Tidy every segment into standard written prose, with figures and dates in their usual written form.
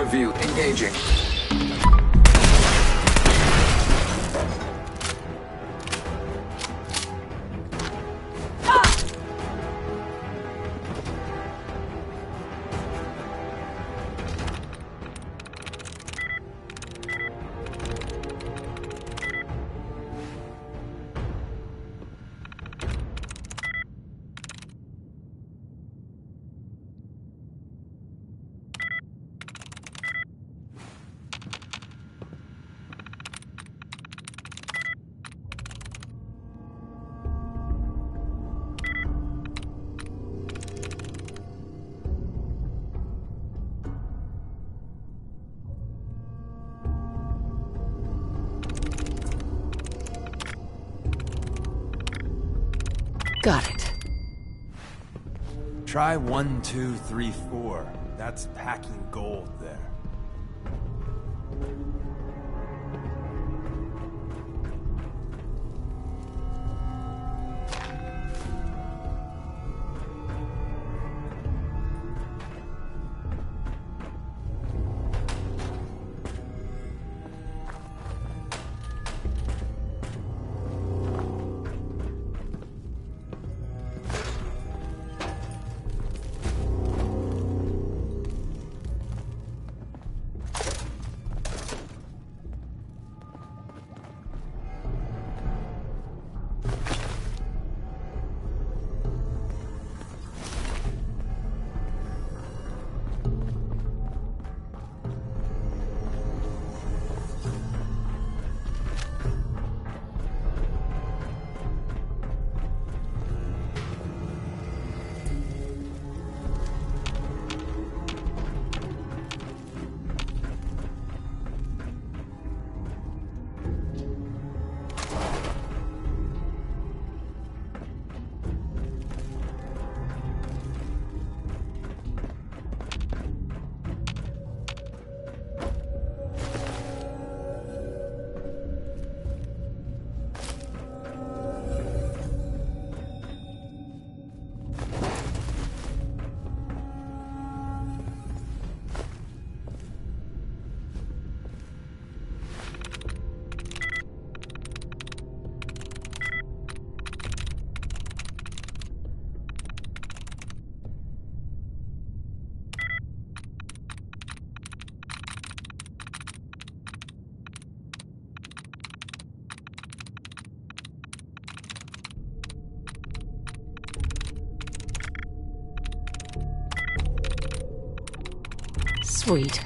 of view. Engaging. Got it. Try 1, 2, 3, 4. That's packing gold there. Sweet.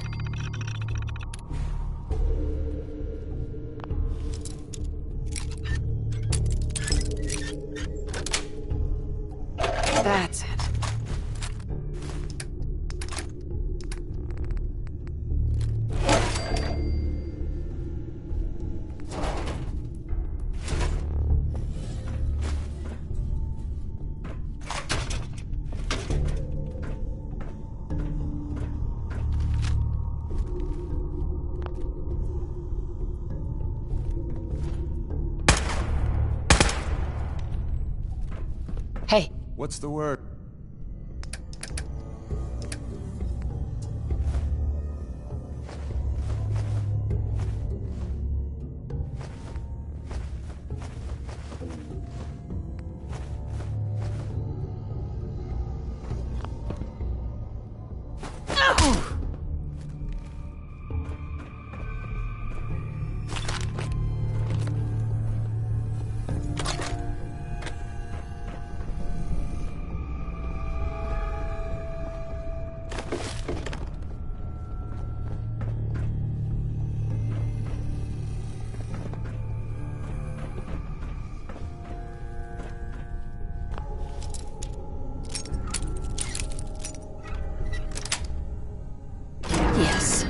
That's it. Hey. What's the word? Yes.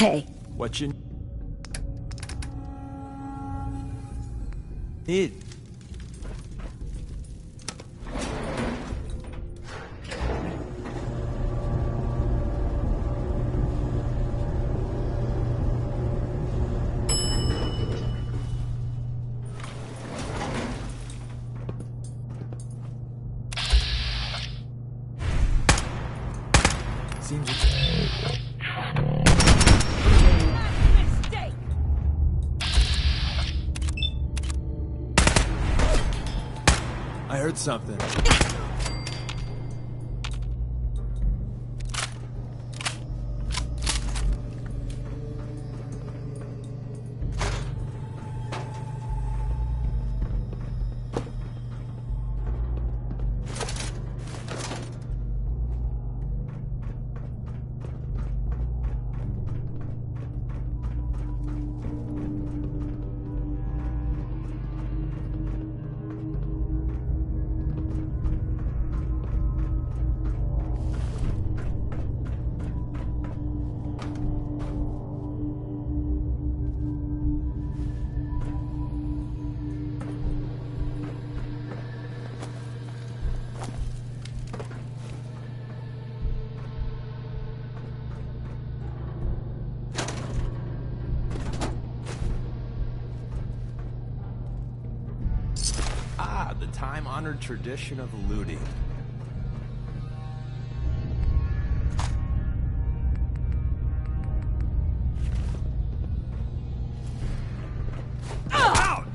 Hey. What you need? Seems it's Mistake. I heard something. Ah, the time-honored tradition of looting. Out!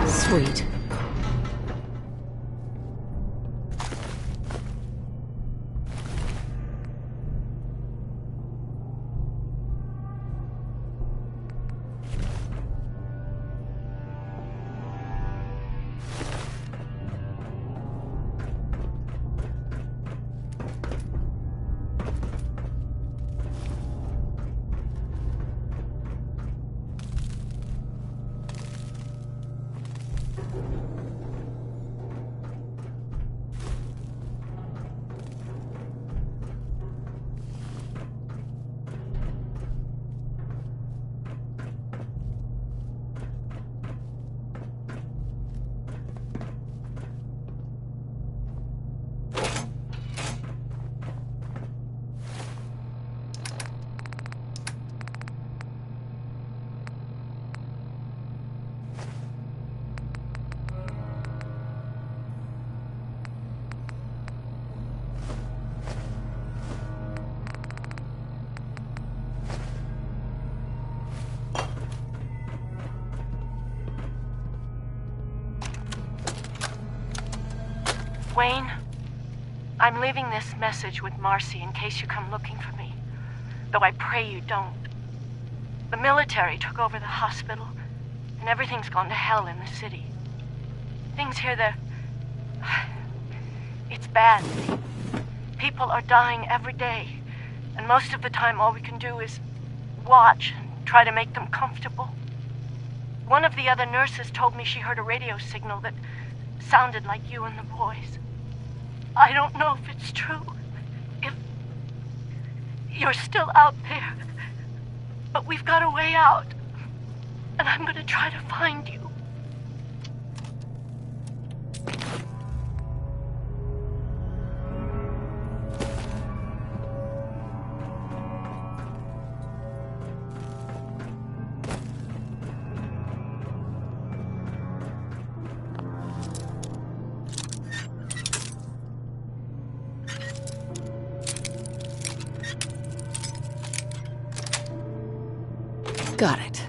Sweet. Wayne, I'm leaving this message with Marcy in case you come looking for me. Though I pray you don't. The military took over the hospital, and everything's gone to hell in the city. Things here, it's bad. People are dying every day, and most of the time all we can do is watch and try to make them comfortable. One of the other nurses told me she heard a radio signal that sounded like you and the boys. I don't know if it's true, if you're still out there, but we've got a way out, and I'm gonna try to find you. Got it.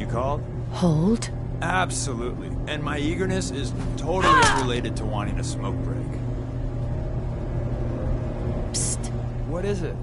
Called? Hold. Absolutely. And my eagerness is totally unrelated to wanting a smoke break. Psst. What is it?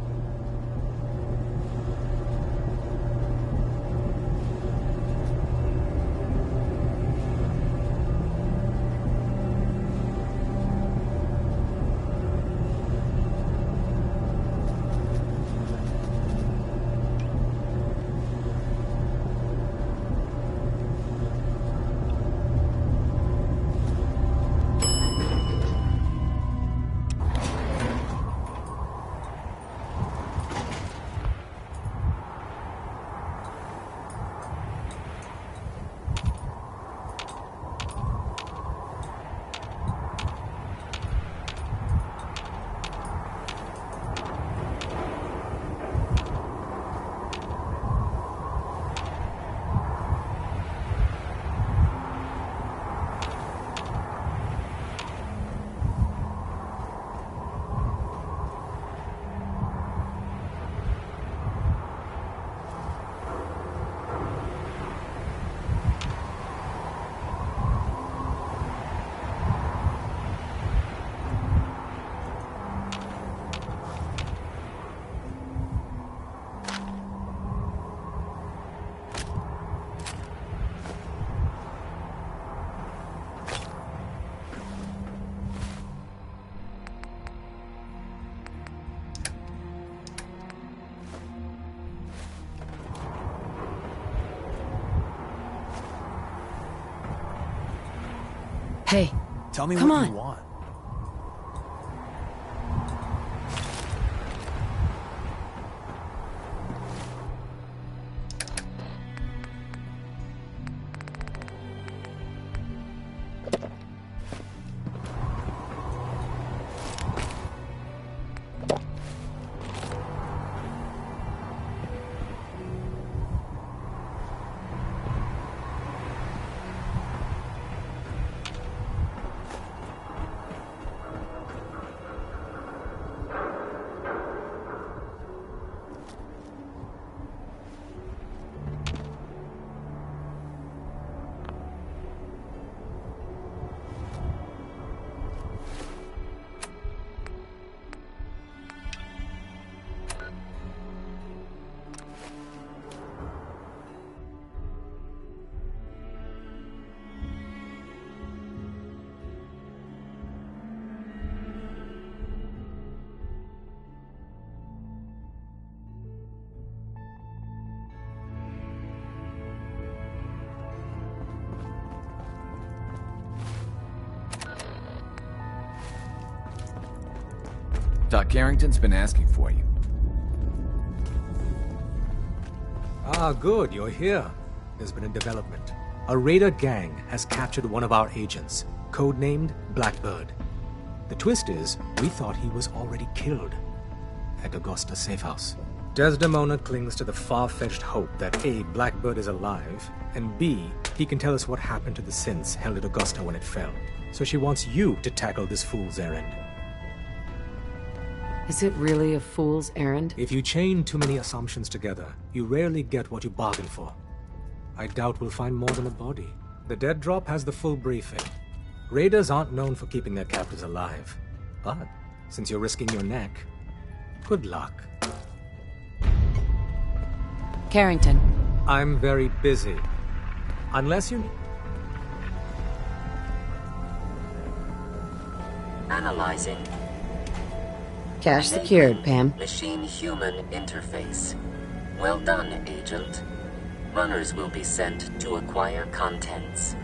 Hey, Tell me come what on. you want. Doc Carrington's been asking for you. Ah, good, you're here. There's been a development. A raider gang has captured one of our agents, codenamed Blackbird. The twist is, we thought he was already killed at Augusta Safe House. Desdemona clings to the far-fetched hope that A, Blackbird is alive, and B, he can tell us what happened to the synths held at Augusta when it fell. So she wants you to tackle this fool's errand. Is it really a fool's errand? If you chain too many assumptions together, you rarely get what you bargain for. I doubt we'll find more than a body. The dead drop has the full briefing. Raiders aren't known for keeping their captives alive. But, since you're risking your neck, good luck. Carrington. I'm very busy. Unless you... Analyzing. Cache secured, Pam. Machine-human interface. Well done, Agent. Runners will be sent to acquire contents.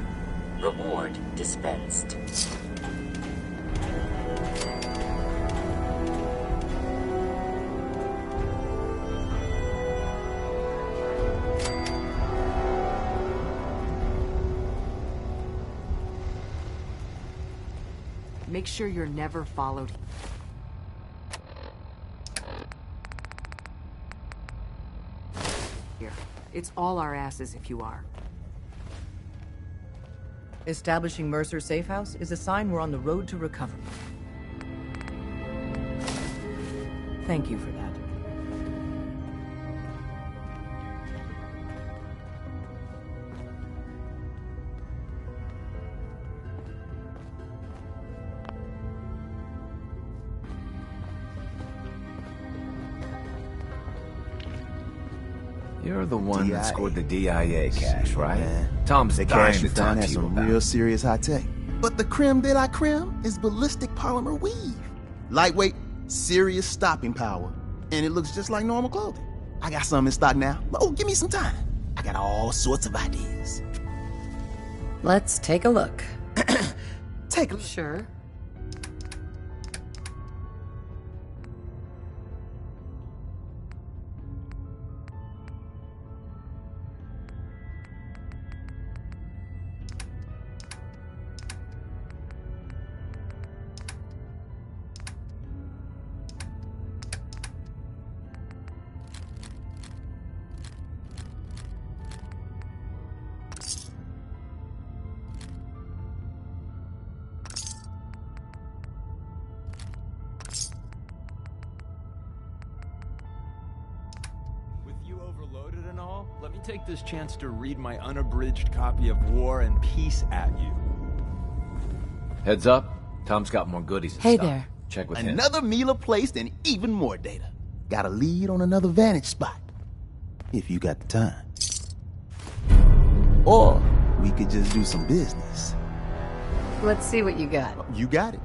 Reward dispensed. Make sure you're never followed. Here. It's all our asses if you are. Establishing Mercer Safe House is a sign we're on the road to recovery. Thank you for that. You're the one that DIA. scored the DIA cash, right? Man. Tom's The dying cash to you talk found to has you some about. real serious high tech. But the creme de la creme is ballistic polymer weave. Lightweight, serious stopping power. And it looks just like normal clothing. I got some in stock now. Oh, give me some time. I got all sorts of ideas. Let's take a look. Take a look. Sure. With you overloaded and all, let me take this chance to read my unabridged copy of War and Peace at you. Heads up, Tom's got more goodies in Hey stock. there. Check with him. Another Mila placed and even more data. Got a lead on another vantage spot. If you got the time. Or we could just do some business. Let's see what you got. You got it.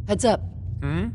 Heads up. Hmm?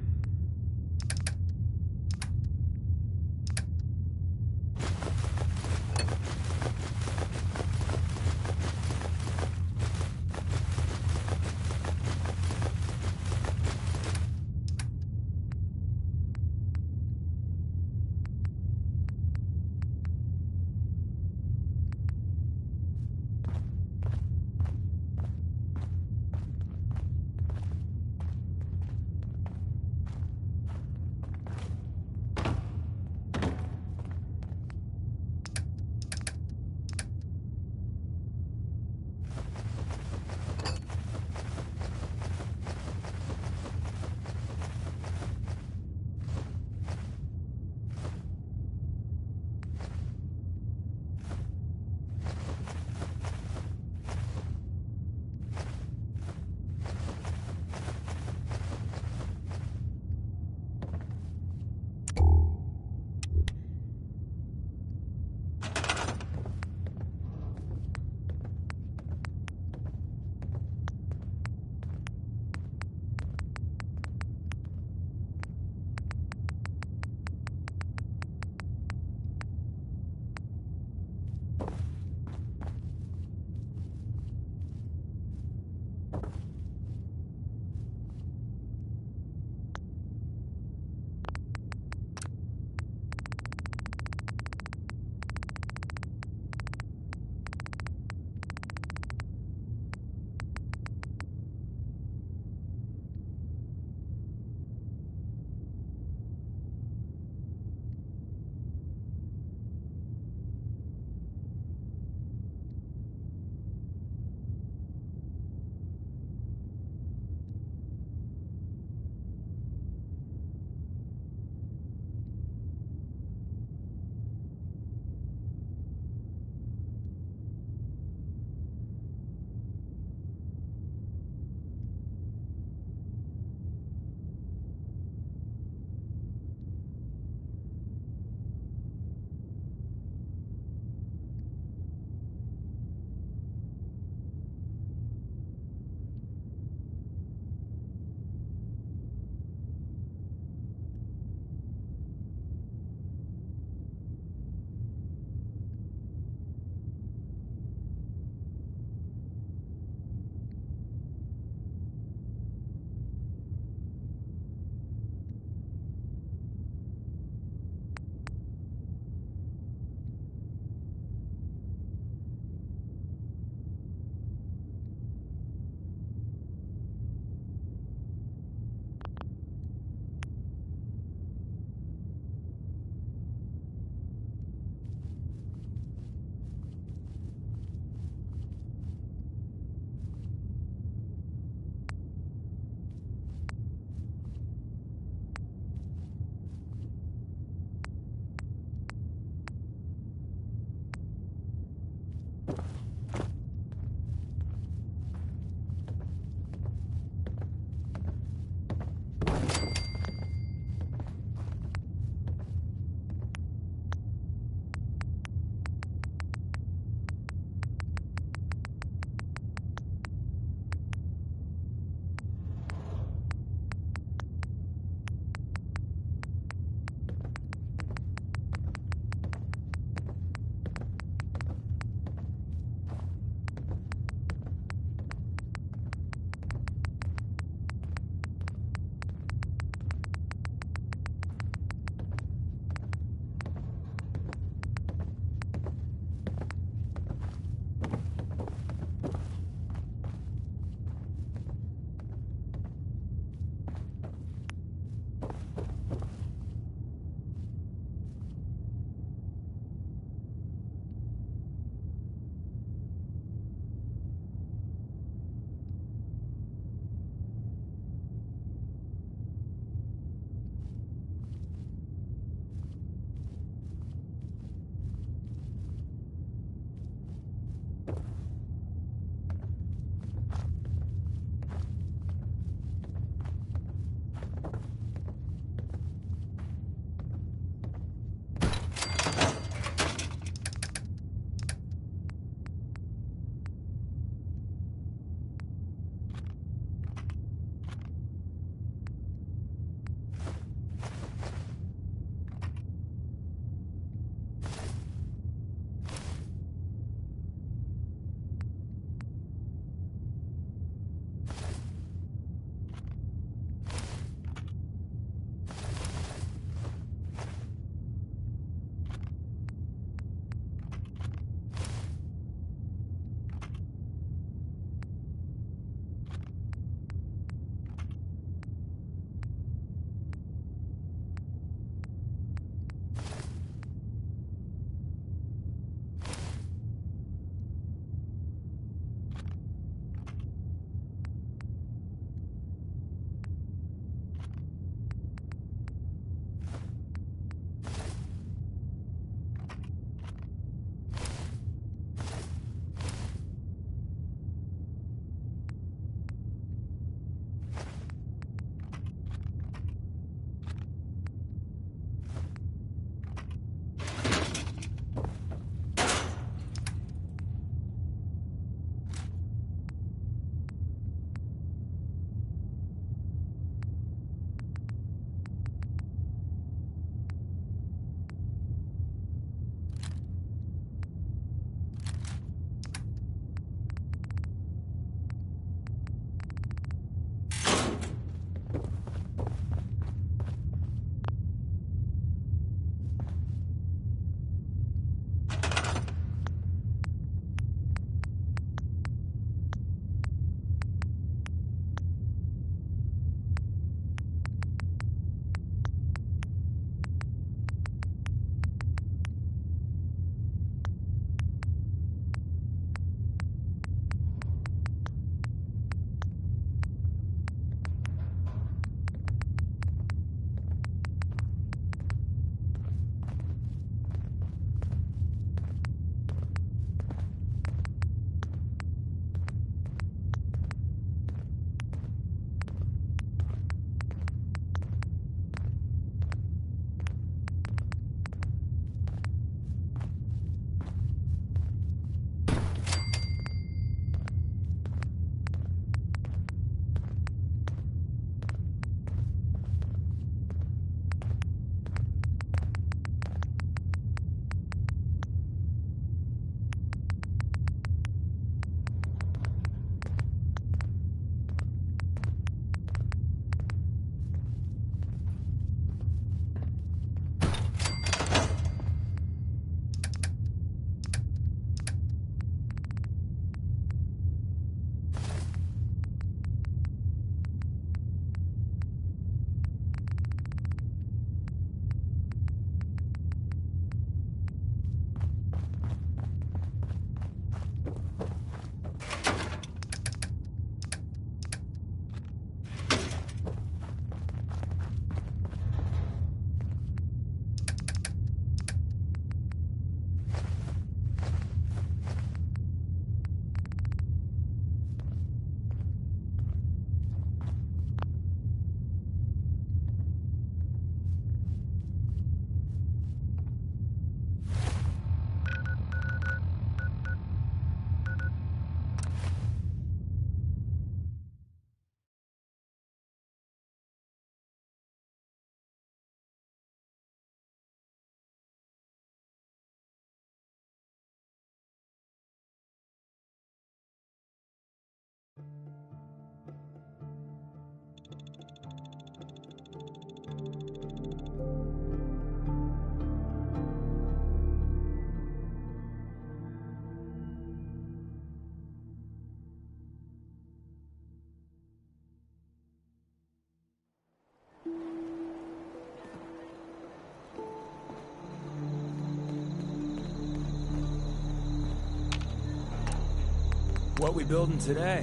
What we building today?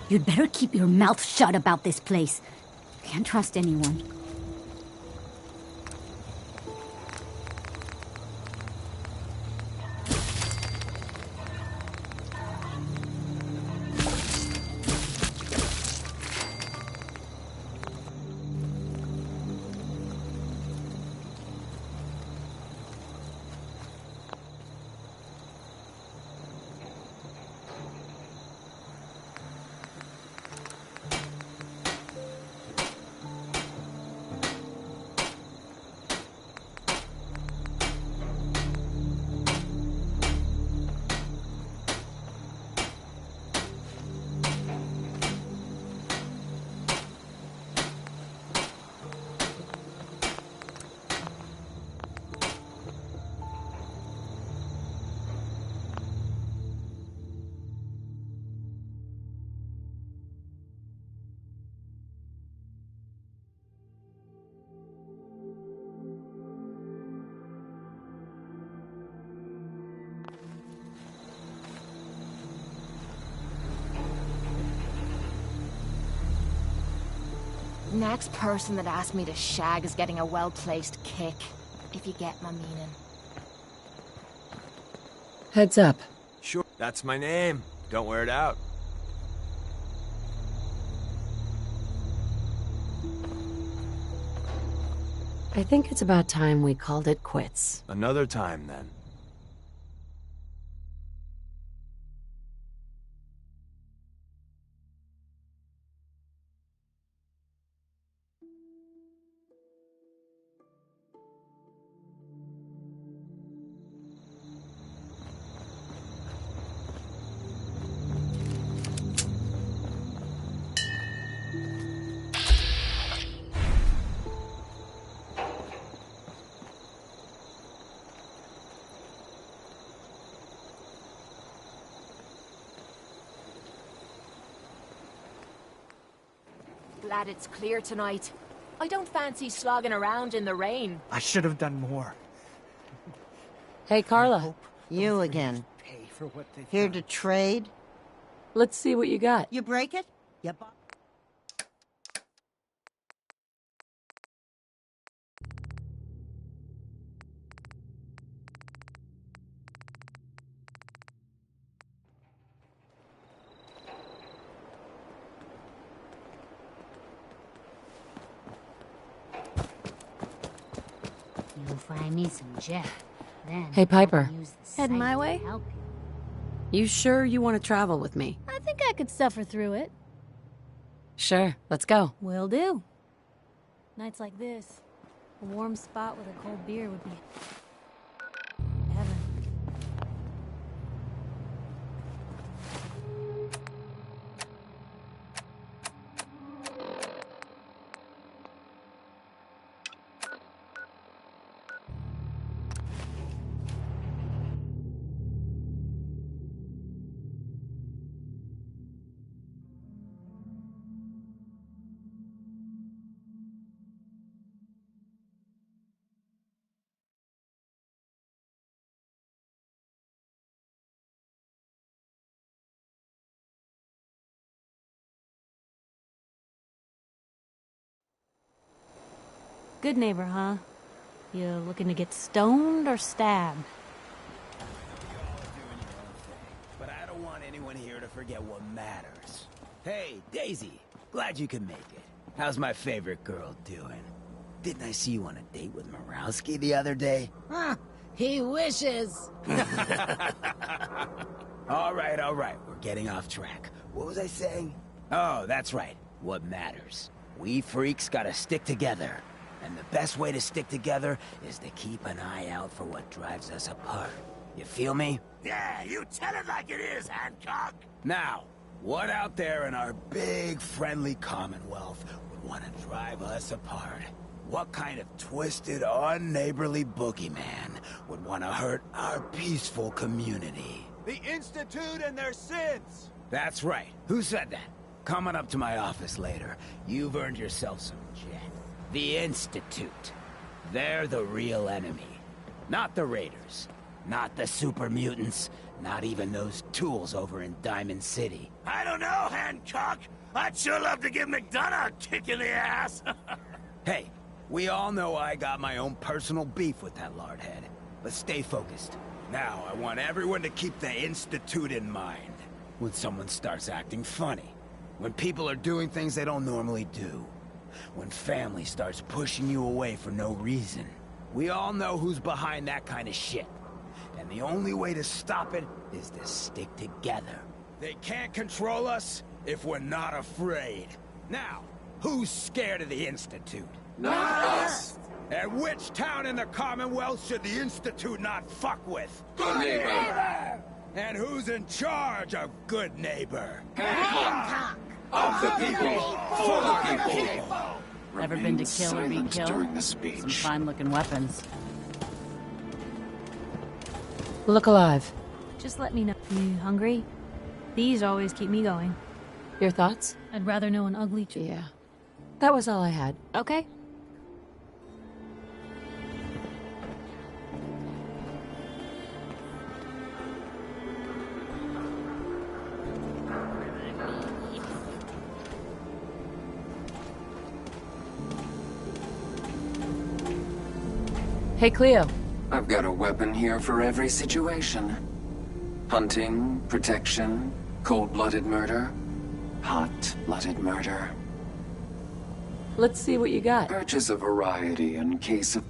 You'd better keep your mouth shut about this place. Can't trust anyone. Next person that asks me to shag is getting a well-placed kick, if you get my meaning. Heads up. Sure. That's my name. Don't wear it out. I think it's about time we called it quits. Another time, then. Glad it's clear tonight. I don't fancy slogging around in the rain. I should have done more. Hey, Carla. You again. Pay for what they've Here done. to trade? Let's see what you got. You break it? Yep. You'll find me some jet. Then Hey, Piper. I'll use the Heading my sight way? to help you. You sure you want to travel with me? I think I could suffer through it. Sure, let's go. Will do. Nights like this, a warm spot with a cold beer would be heaven. Good neighbor, huh? You looking to get stoned or stabbed? But I don't want anyone here to forget what matters. Hey, Daisy, glad you could make it. How's my favorite girl doing? Didn't I see you on a date with Morowski the other day? Huh, he wishes. All right, we're getting off track. What was I saying? Oh, that's right, what matters. We freaks gotta stick together. And the best way to stick together is to keep an eye out for what drives us apart. You feel me? Yeah, you tell it like it is, Hancock. Now, what out there in our big, friendly Commonwealth would want to drive us apart? What kind of twisted, unneighborly boogeyman would want to hurt our peaceful community? The Institute and their sins! That's right. Who said that? coming up to my office later. You've earned yourself some jet. The Institute. They're the real enemy. Not the Raiders. Not the super mutants. Not even those tools over in Diamond City. I don't know, Hancock. I'd sure love to give McDonough a kick in the ass. Hey, we all know I got my own personal beef with that lardhead. But stay focused. Now, I want everyone to keep the Institute in mind. When someone starts acting funny. When people are doing things they don't normally do. When family starts pushing you away for no reason. We all know who's behind that kind of shit. And the only way to stop it is to stick together. They can't control us if we're not afraid. Now, who's scared of the Institute? Not us! And which town in the Commonwealth should the Institute not fuck with? Good neighbor! And who's in charge of good neighbor? Hancock! Of the people, for the people! Ever been to kill or be killed? Some fine-looking weapons. Look alive. Just let me know. You hungry? These always keep me going. Your thoughts? I'd rather know an ugly Yeah. That was all I had. Okay. Hey, Cleo. I've got a weapon here for every situation. Hunting, protection, cold-blooded murder, hot-blooded murder. Let's see what you got. Purchase a variety in case of...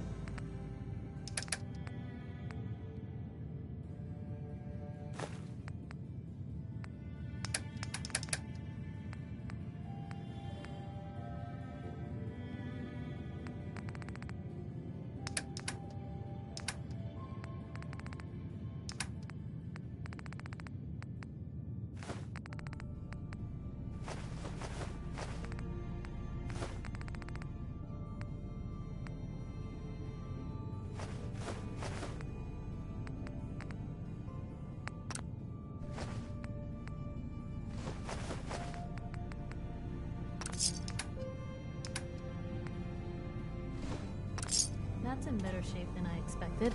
That's in better shape than I expected.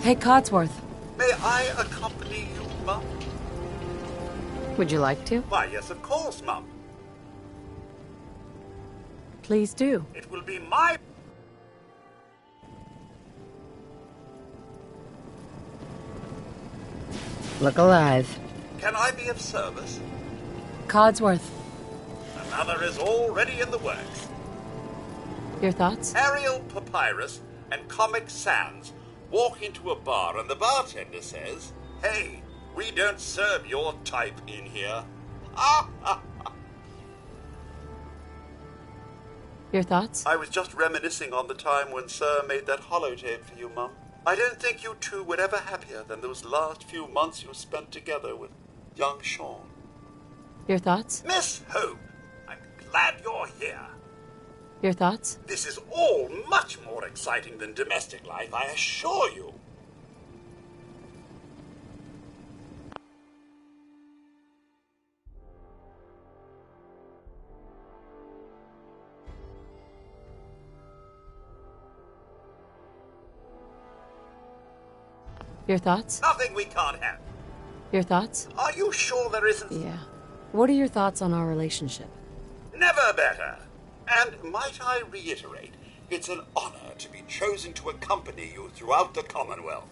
Hey, Codsworth. May I accompany you, Mum? Would you like to? Why, yes, of course, Mum. Please do. It will be my... Look alive. Can I be of service? Codsworth. Another is already in the works. Your thoughts? Aerial papyrus and Comic Sans walk into a bar and the bartender says, "Hey, we don't serve your type in here." Your thoughts? I was just reminiscing on the time when Sir made that holotape for you, Mum. I don't think you two were ever happier than those last few months you spent together with young Sean. Your thoughts? Miss Hope, I'm glad you're here. Your thoughts? This is all much more exciting than domestic life, I assure you. Your thoughts? Nothing we can't have. Your thoughts? Are you sure there isn't? Yeah. What are your thoughts on our relationship? Never better. And might I reiterate, it's an honor to be chosen to accompany you throughout the Commonwealth.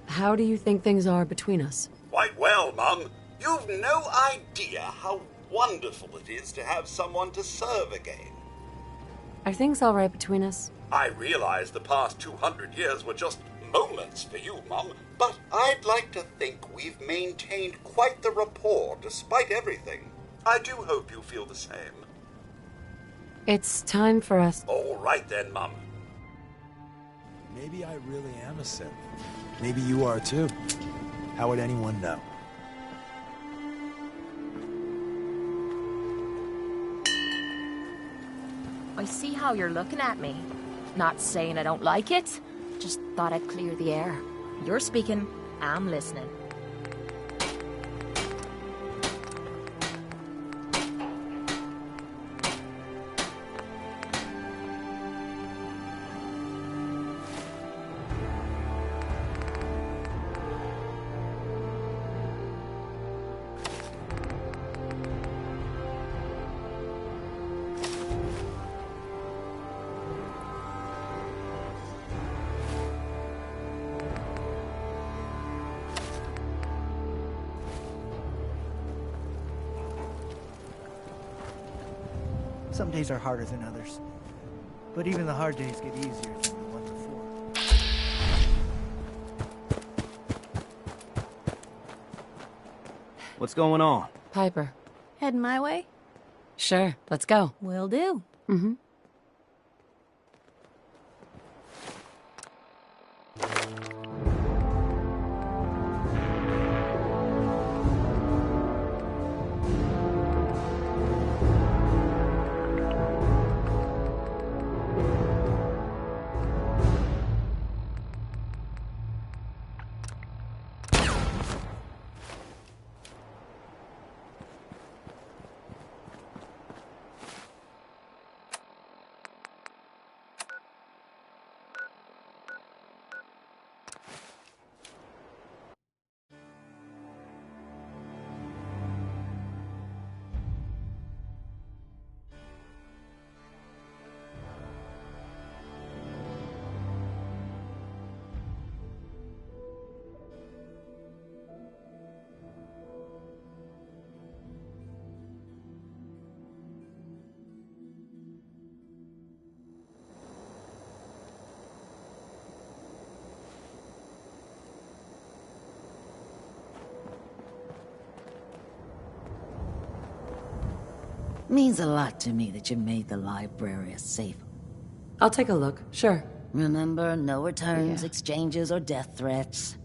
How do you think things are between us? Quite well, Mum. You've no idea how wonderful it is to have someone to serve again. Are things all right between us? I realize the past 200 years were just moments for you, Mum, but I'd like to think we've maintained quite the rapport despite everything. I do hope you feel the same. It's time for us. All right then, Mum. Maybe I really am a Sith. Maybe you are too. How would anyone know? I see how you're looking at me. Not saying I don't like it. Just thought I'd clear the air. You're speaking, I'm listening. Some days are harder than others. But even the hard days get easier than the one before. What's going on? Piper. Heading my way? Sure, let's go. Will do. Mm-hmm. Means a lot to me that you made the library a safe. I'll take a look, sure. Remember, no returns, exchanges, or death threats.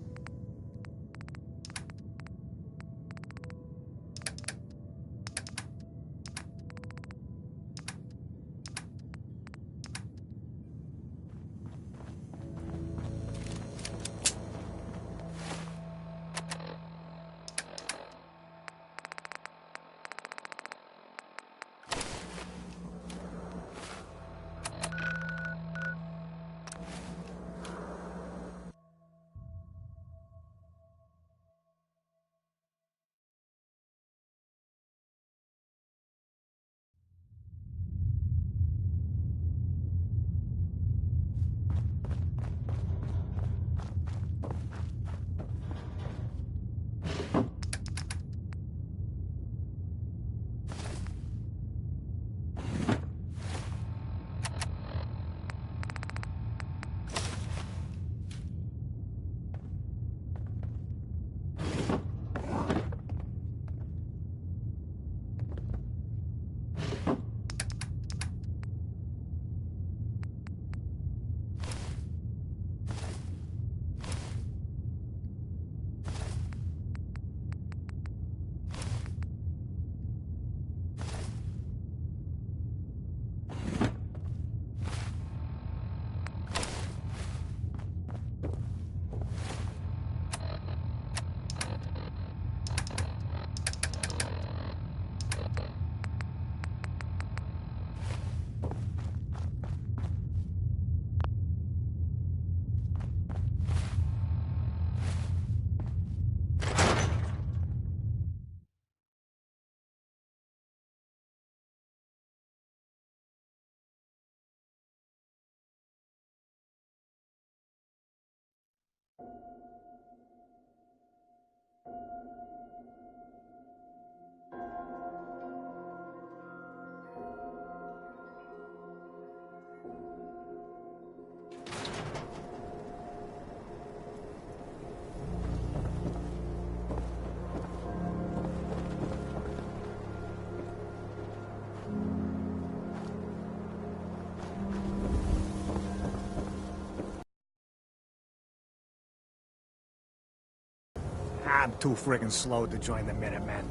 I'm too friggin' slow to join the Minutemen.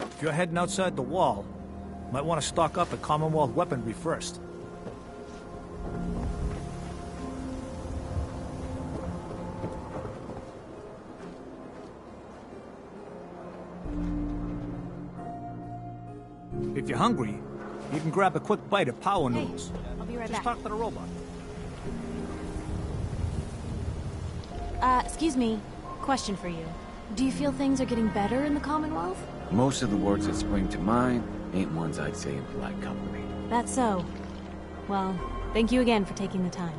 If you're heading outside the wall, might want to stock up at Commonwealth weaponry first. If you're hungry, you can grab a quick bite of power noodles. I'll be right Just back. talk to the robot. Excuse me. Question for you. Do you feel things are getting better in the Commonwealth? Most of the words that spring to mind ain't ones I'd say in polite company. That's so. Well, thank you again for taking the time.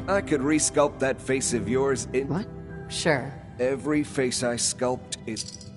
I could resculpt that face of yours in... What? Sure. Every face I sculpt is...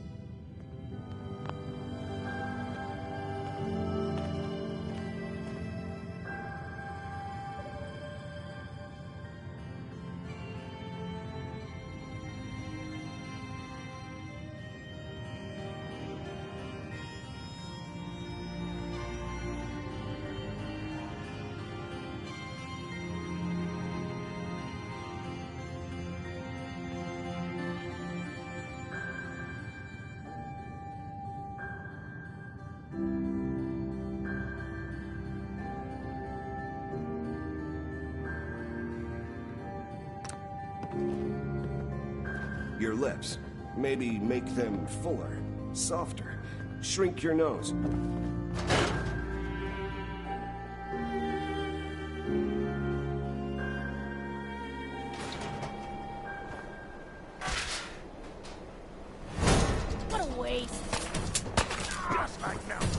Your lips. Maybe make them fuller, softer. Shrink your nose. What a waste. Just like Malcolm.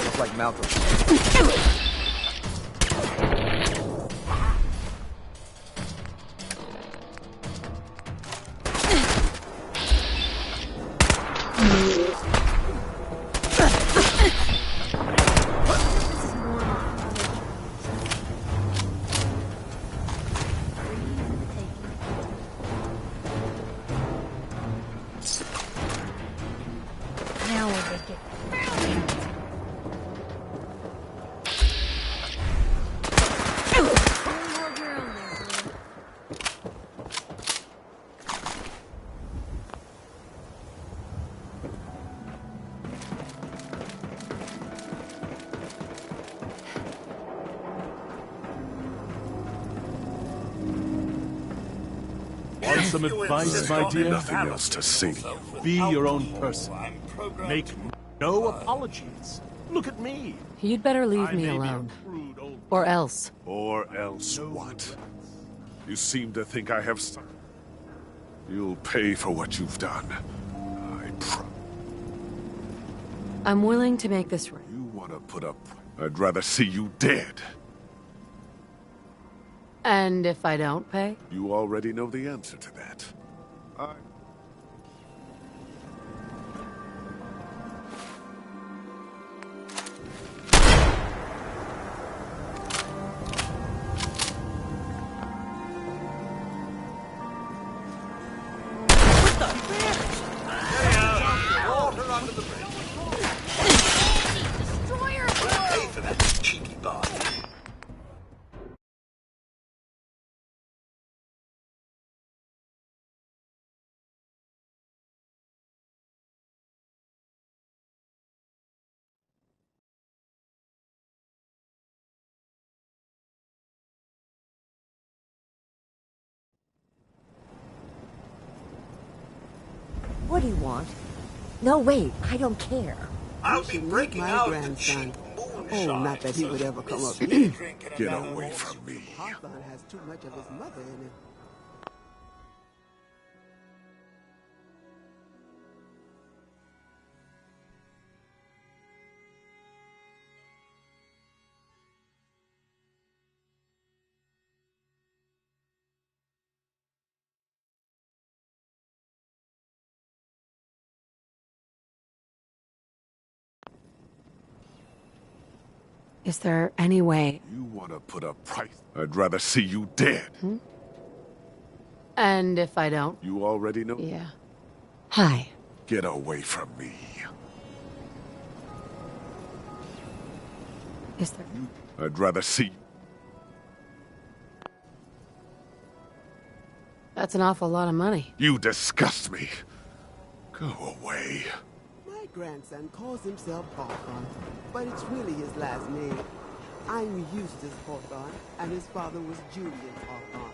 Just like Malcolm. Now we'll make it. Want some advice, my dear? Nothing else to say. Be your own person. Make no apologies. Look at me. You'd better leave I me may be a alone. crude old- Or else. Or else what? You seem to think I have some. You'll pay for what you've done. I'm willing to make this right. You want to put up... I'd rather see you dead. And if I don't pay? You already know the answer to that. Water under the bridge. Destroyer! Pay for that, cheeky bastard. What do you want? No, wait, I don't care. I'll be breaking my out grandson. the Oh, not that he would ever come up. Get away from me. Hawthorne has too much of his mother in him. Is there any way... You want to put a price? I'd rather see you dead. And if I don't? You already know? Yeah. Hi. Get away from me. Is there... I'd rather see... That's an awful lot of money. You disgust me. Go away. My grandson calls himself Hawthorne, but it's really his last name. I'm Eustace Hawthorne, and his father was Julian Hawthorne.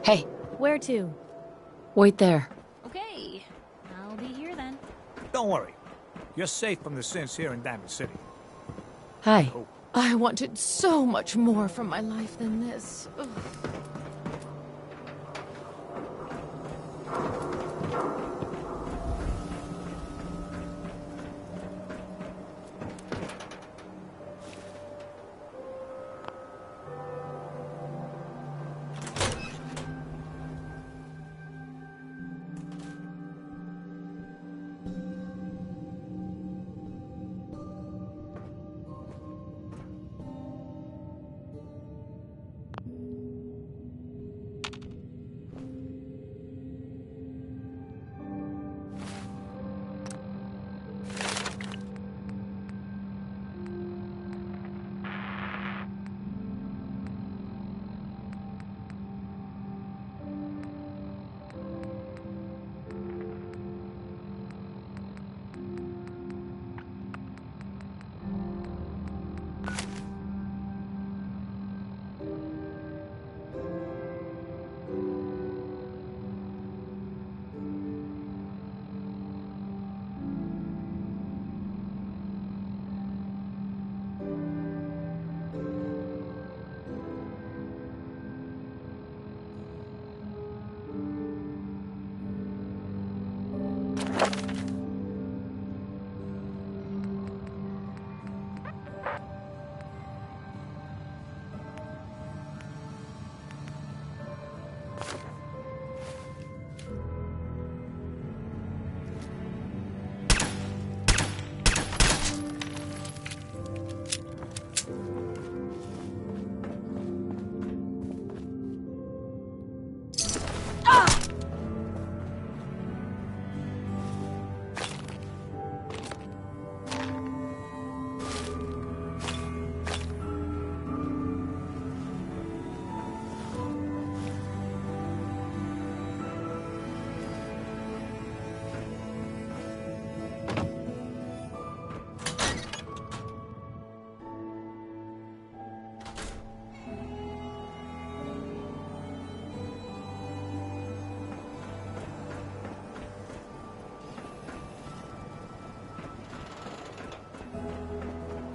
Hey. Where to? Wait there. Okay. I'll be here then. Don't worry. You're safe from the sins here in Diamond City. Hi. I wanted so much more from my life than this. Ugh.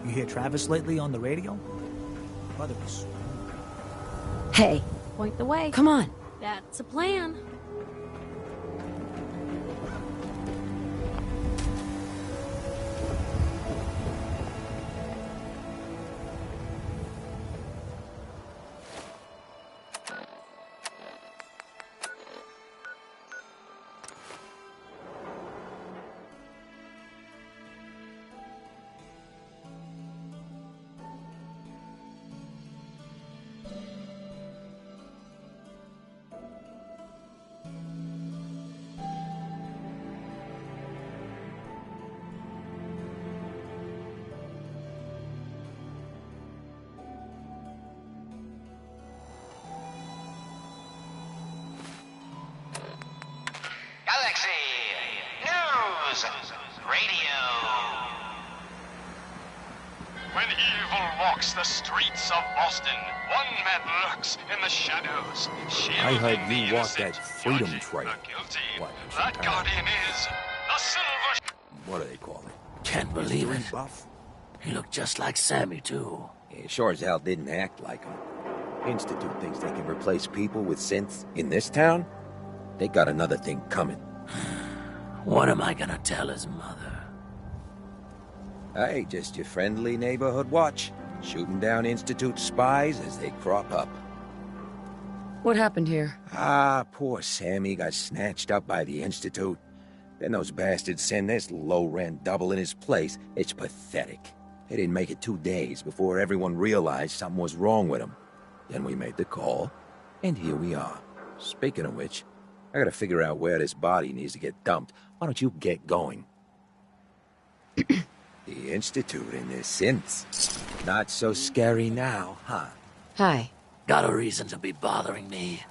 You hear Travis lately on the radio? Brother was... Hey. Point the way. Come on. That's a plan. News Radio. When evil walks the streets of Boston, one man lurks in the shadows. I heard you walk that freedom trail. What? That guardian is the Silver... What do they call it? Can't believe it. Buff? He looked just like Sammy, too. Yeah, sure as hell didn't act like him. Institute thinks they can replace people with synths in this town? They got another thing coming. What am I gonna tell his mother? Hey, just your friendly neighborhood watch. Shooting down Institute spies as they crop up. What happened here? Ah, poor Sammy got snatched up by the Institute. Then those bastards send this low-rent double in his place. It's pathetic. They didn't make it 2 days before everyone realized something was wrong with him. Then we made the call, and here we are. Speaking of which, I gotta figure out where this body needs to get dumped. Why don't you get going? The Institute and their synths. Not so scary now, huh? Hi. Got a reason to be bothering me.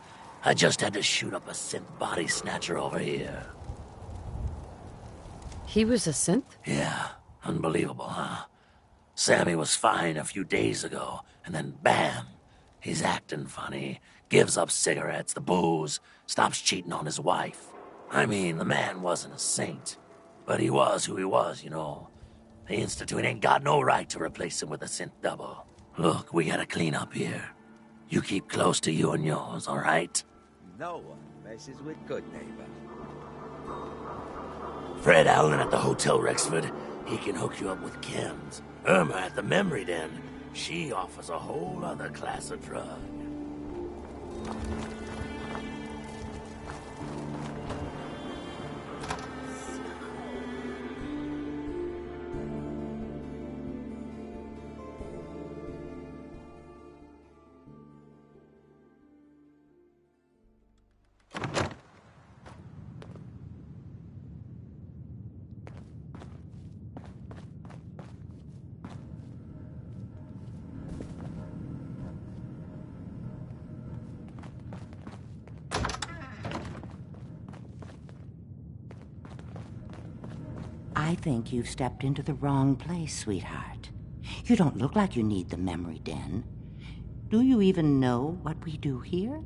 I just had to shoot up a synth body snatcher over here. He was a synth? Yeah, unbelievable, huh? Sammy was fine a few days ago, and then bam! He's acting funny, gives up cigarettes, the booze, stops cheating on his wife. I mean, the man wasn't a saint, but he was who he was, you know. The Institute ain't got no right to replace him with a synth double. Look, we gotta clean up here. You keep close to you and yours, all right? No one messes with good neighbor. Fred Allen at the Hotel Rexford, he can hook you up with chems. Irma at the Memory Den, she offers a whole other class of drug. I think you've stepped into the wrong place, sweetheart. You don't look like you need the memory den. Do you even know what we do here?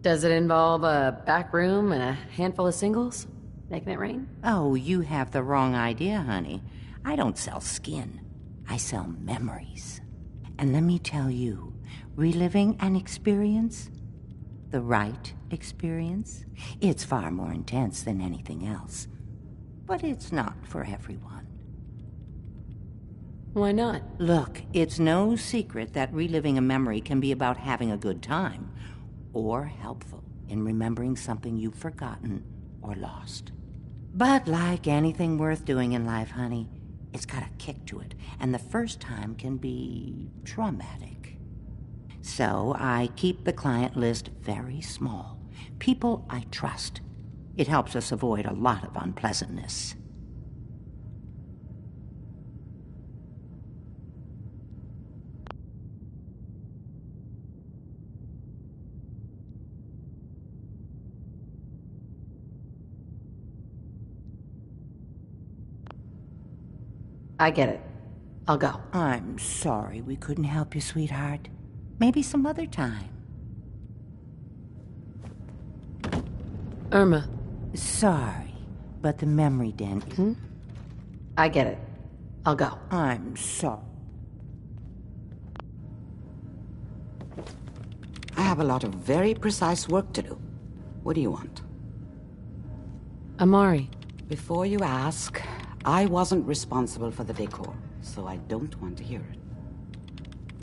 Does it involve a back room and a handful of singles? Making it rain? Oh, you have the wrong idea, honey. I don't sell skin. I sell memories. And let me tell you, reliving an experience, the right experience, it's far more intense than anything else. But it's not for everyone. Why not? Look, it's no secret that reliving a memory can be about having a good time, or helpful in remembering something you've forgotten or lost. But like anything worth doing in life, honey, it's got a kick to it, and the first time can be traumatic. So I keep the client list very small. People I trust. It helps us avoid a lot of unpleasantness. I get it. I'll go. I'm sorry we couldn't help you, sweetheart. Maybe some other time. Irma. Sorry, but the memory den... I get it. I'll go. I'm sorry. I have a lot of very precise work to do. What do you want? Amari. Before you ask, I wasn't responsible for the decor, so I don't want to hear it.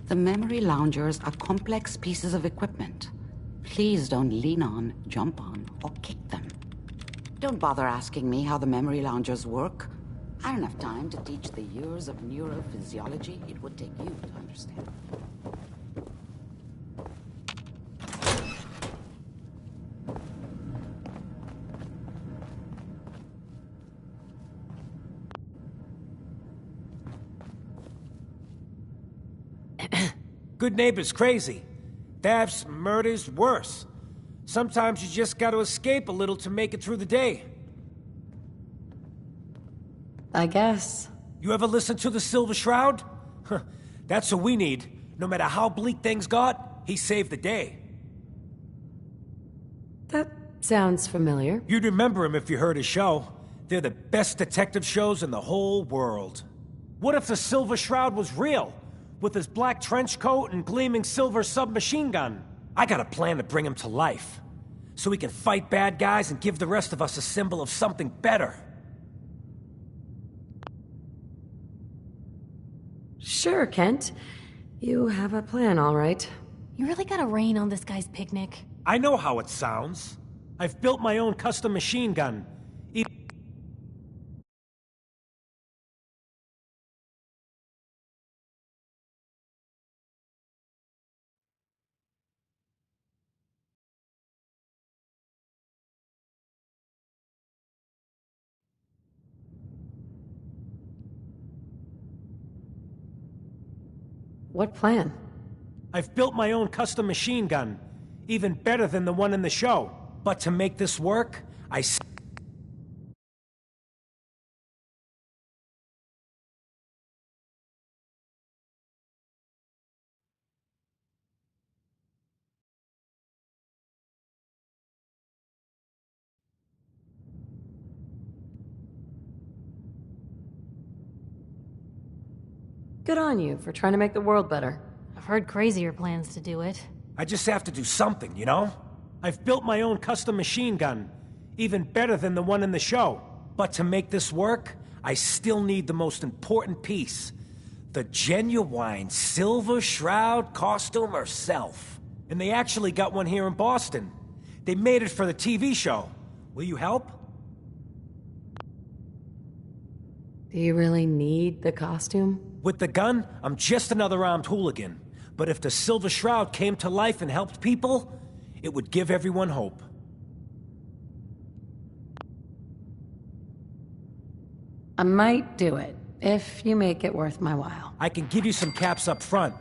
The memory loungers are complex pieces of equipment. Please don't lean on, jump on, or kick them. Don't bother asking me how the memory loungers work. I don't have time to teach the years of neurophysiology it would take you to understand. Good neighbor's crazy. Thefts, murders, worse. Sometimes you just gotta escape a little to make it through the day. I guess. You ever listen to the Silver Shroud? That's what we need. No matter how bleak things got, he saved the day. That sounds familiar. You'd remember him if you heard his show. They're the best detective shows in the whole world. What if the Silver Shroud was real? With his black trench coat and gleaming silver submachine gun? I got a plan to bring him to life. So he can fight bad guys and give the rest of us a symbol of something better. Sure, Kent. You have a plan, all right. You really gotta rain on this guy's picnic. I know how it sounds. I've built my own custom machine gun. What plan? I've built my own custom machine gun. Even better than the one in the show. But to make this work, Good on you for trying to make the world better. I've heard crazier plans to do it. I just have to do something, you know? I've built my own custom machine gun. Even better than the one in the show. But to make this work, I still need the most important piece. The genuine Silver Shroud costume herself. And they actually got one here in Boston. They made it for the TV show. Will you help? Do you really need the costume? With the gun, I'm just another armed hooligan. But if the Silver Shroud came to life and helped people, it would give everyone hope. I might do it, if you make it worth my while. I can give you some caps up front.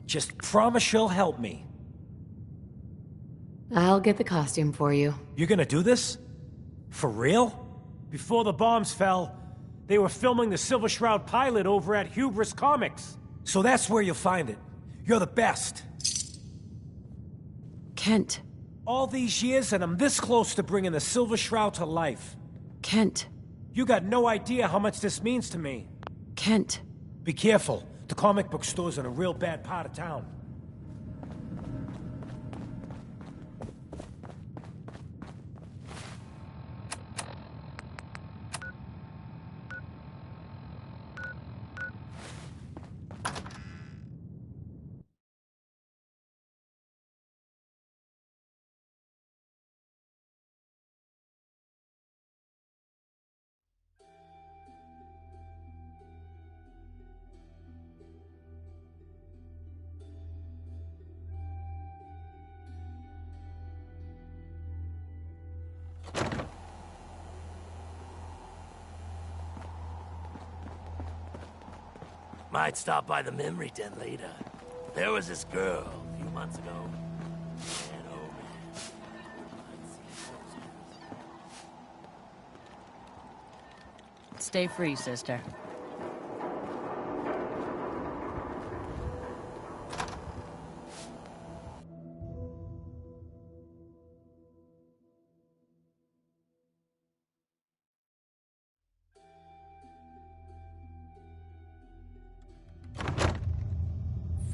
Just promise you'll help me. I'll get the costume for you. You're gonna do this? For real? Before the bombs fell, they were filming the Silver Shroud pilot over at Hubris Comics. So that's where you'll find it. You're the best. Kent. All these years and I'm this close to bringing the Silver Shroud to life. Kent. You got no idea how much this means to me. Kent. Be careful. The comic book store's in a real bad part of town. Might stop by the memory den later. There was this girl a few months ago. Man, oh man. Stay free, sister.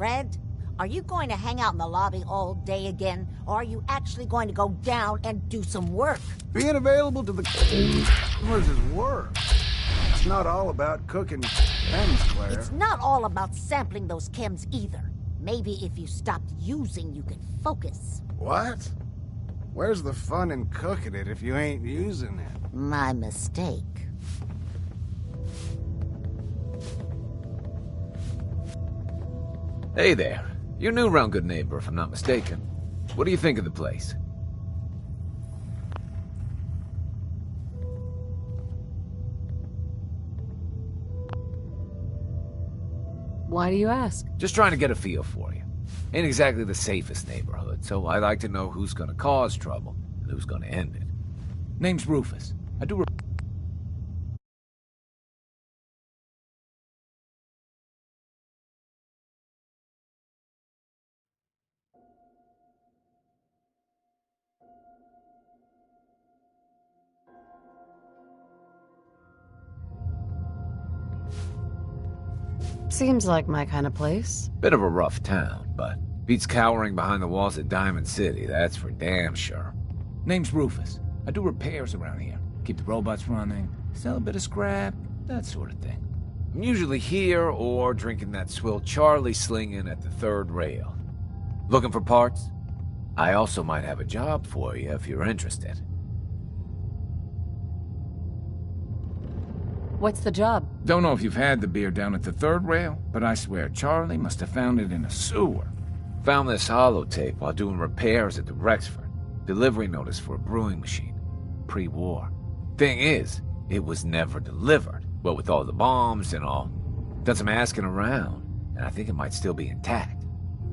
Fred, are you going to hang out in the lobby all day again, or are you actually going to go down and do some work? Being available to the customers is work. It's not all about cooking chems, Claire. It's not all about sampling those chems either. Maybe if you stopped using, you could focus. What? Where's the fun in cooking it if you ain't using it? My mistake. Hey there. You're new around Good Neighbor, if I'm not mistaken. What do you think of the place? Why do you ask? Just trying to get a feel for you. Ain't exactly the safest neighborhood, so I like to know who's gonna cause trouble and who's gonna end it. Name's Rufus. I do Seems like my kind of place. Bit of a rough town, but beats cowering behind the walls at Diamond City, that's for damn sure. Name's Rufus. I do repairs around here. Keep the robots running, sell a bit of scrap, that sort of thing. I'm usually here or drinking that swill Charlie slinging at the third rail. Looking for parts? I also might have a job for you if you're interested. What's the job? Don't know if you've had the beer down at the third rail, but I swear Charlie must have found it in a sewer. Found this holotape while doing repairs at the Rexford. Delivery notice for a brewing machine. Pre-war. Thing is, it was never delivered. What with all the bombs and all. Done some asking around, and I think it might still be intact.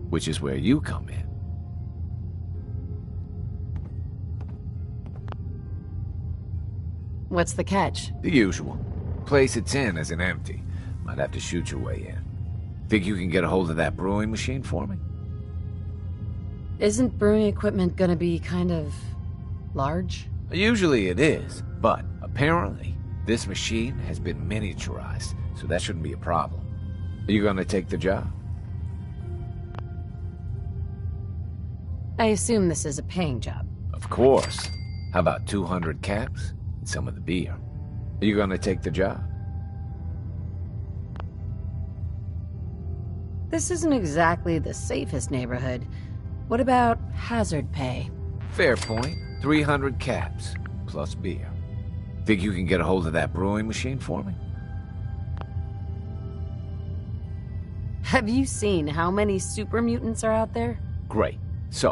Which is where you come in. What's the catch? The usual. Place it's in isn't empty. Might have to shoot your way in. Think you can get a hold of that brewing machine for me? Isn't brewing equipment gonna be kind of large? Usually it is, but apparently this machine has been miniaturized, so that shouldn't be a problem. Are you gonna take the job? I assume this is a paying job. Of course. How about 200 caps and some of the beer? Are you gonna take the job? This isn't exactly the safest neighborhood. What about hazard pay? Fair point. 300 caps, plus beer. Think you can get a hold of that brewing machine for me? Have you seen how many super mutants are out there? Great. So,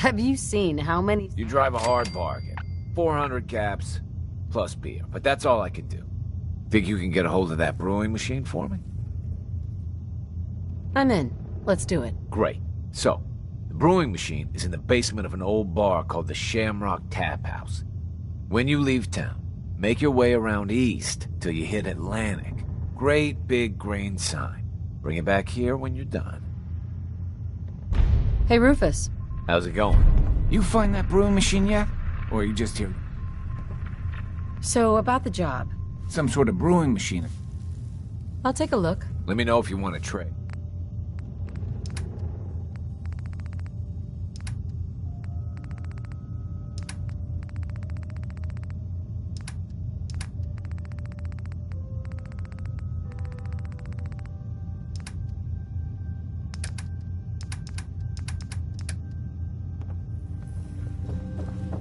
have you seen how many... You drive a hard bargain. 400 caps, plus beer. But that's all I can do. Think you can get a hold of that brewing machine for me? I'm in. Let's do it. Great. So, the brewing machine is in the basement of an old bar called the Shamrock Tap House. When you leave town, make your way around east till you hit Atlantic. Great big green sign. Bring it back here when you're done. Hey, Rufus. How's it going? You find that brewing machine yet? Or are you just here? So, about the job. Some sort of brewing machine. I'll take a look. Let me know if you want to trade.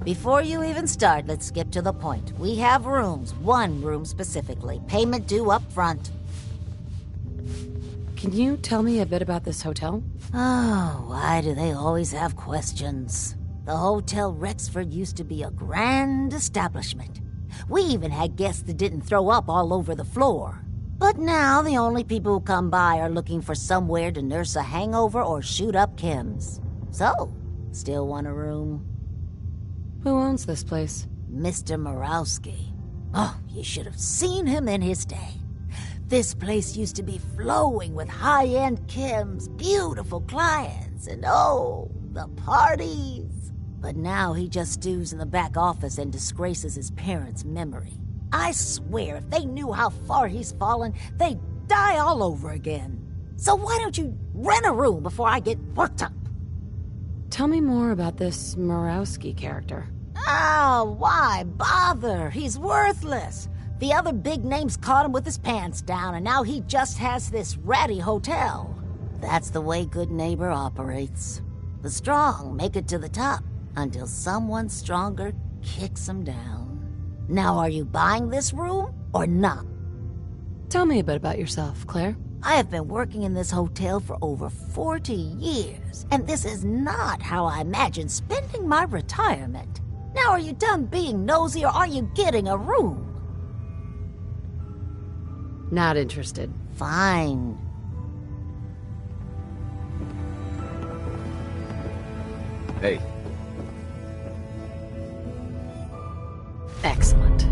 Before you even start, let's skip to the point. We have rooms, one room specifically. Payment due up front. Can you tell me a bit about this hotel? Oh, why do they always have questions? The Hotel Rexford used to be a grand establishment. We even had guests that didn't throw up all over the floor. But now the only people who come by are looking for somewhere to nurse a hangover or shoot up chems. So, still want a room? Who owns this place? Mr. Murawski. Oh, you should have seen him in his day. This place used to be flowing with high-end chems, beautiful clients, and oh, the parties. But now he just stews in the back office and disgraces his parents' memory. I swear, if they knew how far he's fallen, they'd die all over again. So why don't you rent a room before I get worked up? Tell me more about this Murawski character. Oh, why bother? He's worthless. The other big names caught him with his pants down, and now he just has this ratty hotel. That's the way Good Neighbor operates. The strong make it to the top until someone stronger kicks them down. Now, are you buying this room or not? Tell me a bit about yourself, Claire. I have been working in this hotel for over 40 years, and this is not how I imagined spending my retirement. Now, are you done being nosy, or are you getting a room? Not interested. Fine. Hey. Excellent.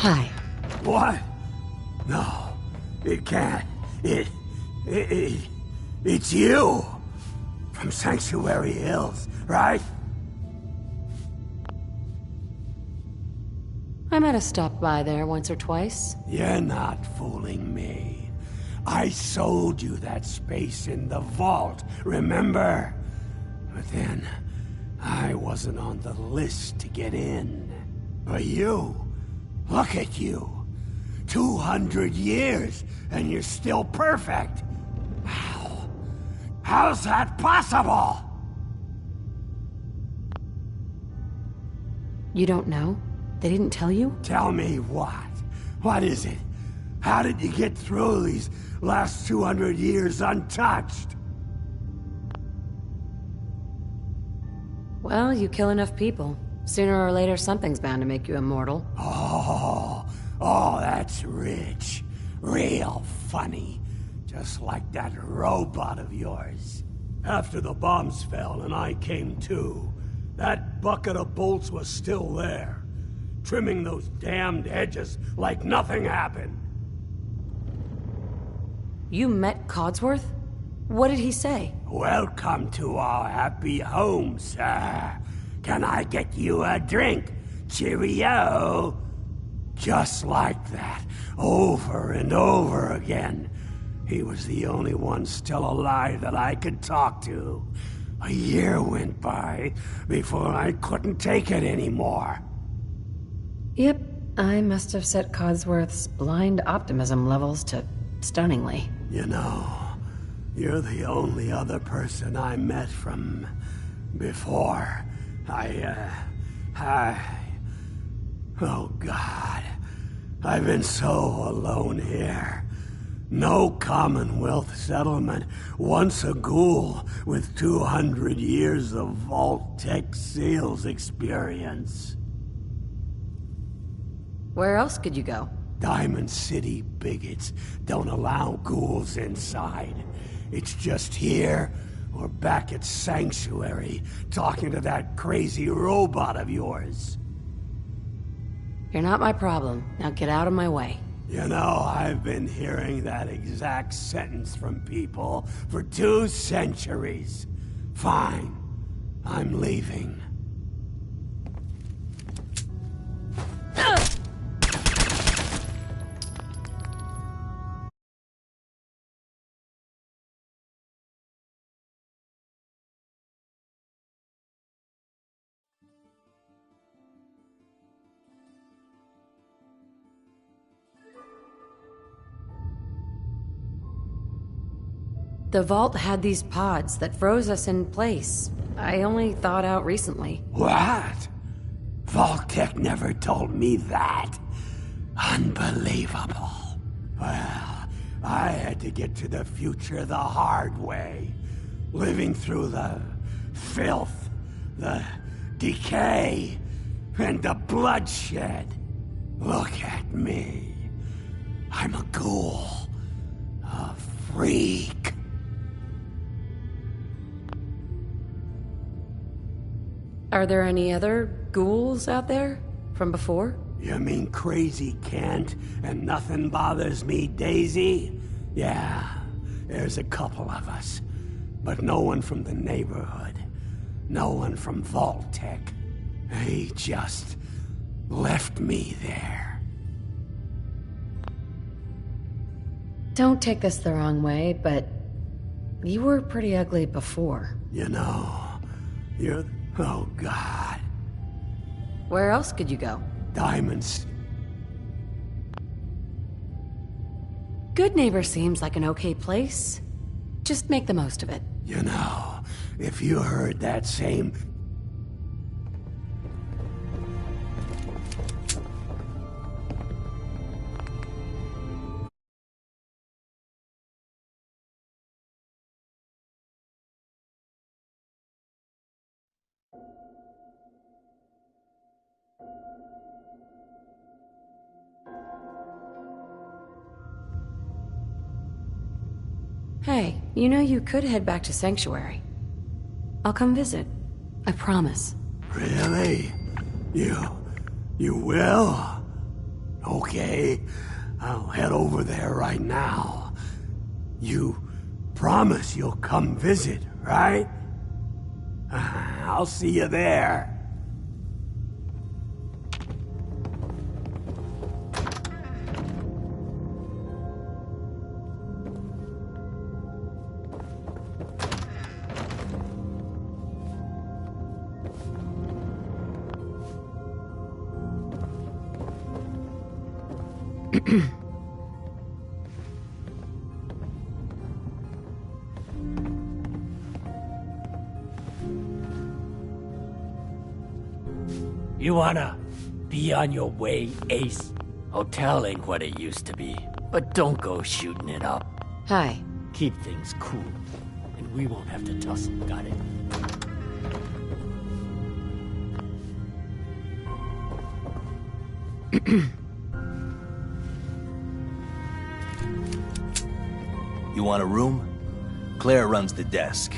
Hi. What? No, it can't. It's you! From Sanctuary Hills, right? I might have stopped by there once or twice. You're not fooling me. I sold you that space in the vault, remember? But then, I wasn't on the list to get in. But you, look at you. 200 years, and you're still perfect. How? How's that possible? You don't know? They didn't tell you? Tell me what? What is it? How did you get through these last 200 years untouched? Well, you kill enough people. Sooner or later, something's bound to make you immortal. Oh, that's rich. Real funny. Just like that robot of yours. After the bombs fell and I came to, that bucket of bolts was still there. Trimming those damned edges like nothing happened. You met Codsworth? What did he say? Welcome to our happy home, sir. Can I get you a drink? Cheerio! Just like that, over and over again. He was the only one still alive that I could talk to. A year went by before I couldn't take it anymore. Yep, I must have set Codsworth's blind optimism levels to stunningly. You know, you're the only other person I met from before. Oh God, I've been so alone here. No Commonwealth settlement, once a ghoul with 200 years of Vault-Tec sales experience. Where else could you go? Diamond City bigots don't allow ghouls inside. It's just here or back at Sanctuary, talking to that crazy robot of yours. You're not my problem. Now get out of my way. You know, I've been hearing that exact sentence from people for 2 centuries. Fine. I'm leaving. The vault had these pods that froze us in place. I only thawed out recently. What? Vault-Tec never told me that. Unbelievable. Well, I had to get to the future the hard way. Living through the filth, the decay, and the bloodshed. Look at me. I'm a ghoul. A freak. Are there any other ghouls out there from before? You mean Crazy Kent and Nothing Bothers Me Daisy? Yeah, there's a couple of us. But no one from the neighborhood. No one from Vault-Tec. They just left me there. Don't take this the wrong way, but you were pretty ugly before. You know, you're... Oh, God. Where else could you go? Diamonds. Good Neighbor seems like an okay place. Just make the most of it. You know, if you heard that same... Hey, you know you could head back to Sanctuary. I'll come visit. I promise. Really? You will? Okay, I'll head over there right now. You promise you'll come visit, right? I'll see you there. You wanna be on your way, Ace? Hotel ain't what it used to be, but don't go shooting it up. Hi. Keep things cool, and we won't have to tussle, got it? You want a room? Claire runs the desk.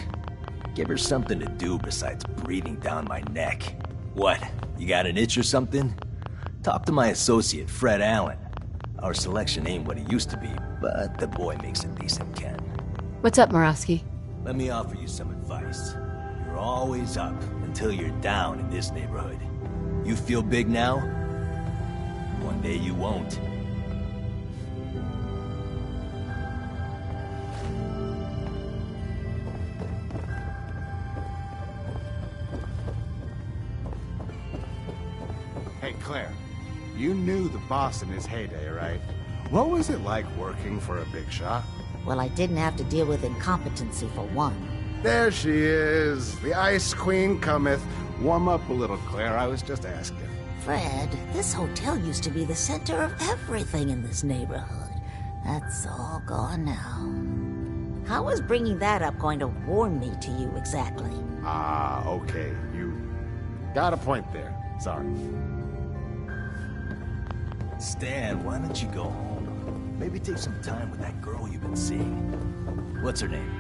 Give her something to do besides breathing down my neck. What? You got an itch or something? Talk to my associate, Fred Allen. Our selection ain't what it used to be, but the boy makes a decent can. What's up, Murawski? Let me offer you some advice. You're always up until you're down in this neighborhood. You feel big now? One day you won't. Hey, Claire, you knew the boss in his heyday, right? What was it like working for a big shot? Well, I didn't have to deal with incompetency for one. There she is. The Ice Queen cometh. Warm up a little, Claire. I was just asking. Fred, this hotel used to be the center of everything in this neighborhood. That's all gone now. How is bringing that up going to warm me to you exactly? Ah, okay. You got a point there. Sorry. Stan, why don't you go home? Maybe take some time with that girl you've been seeing. What's her name?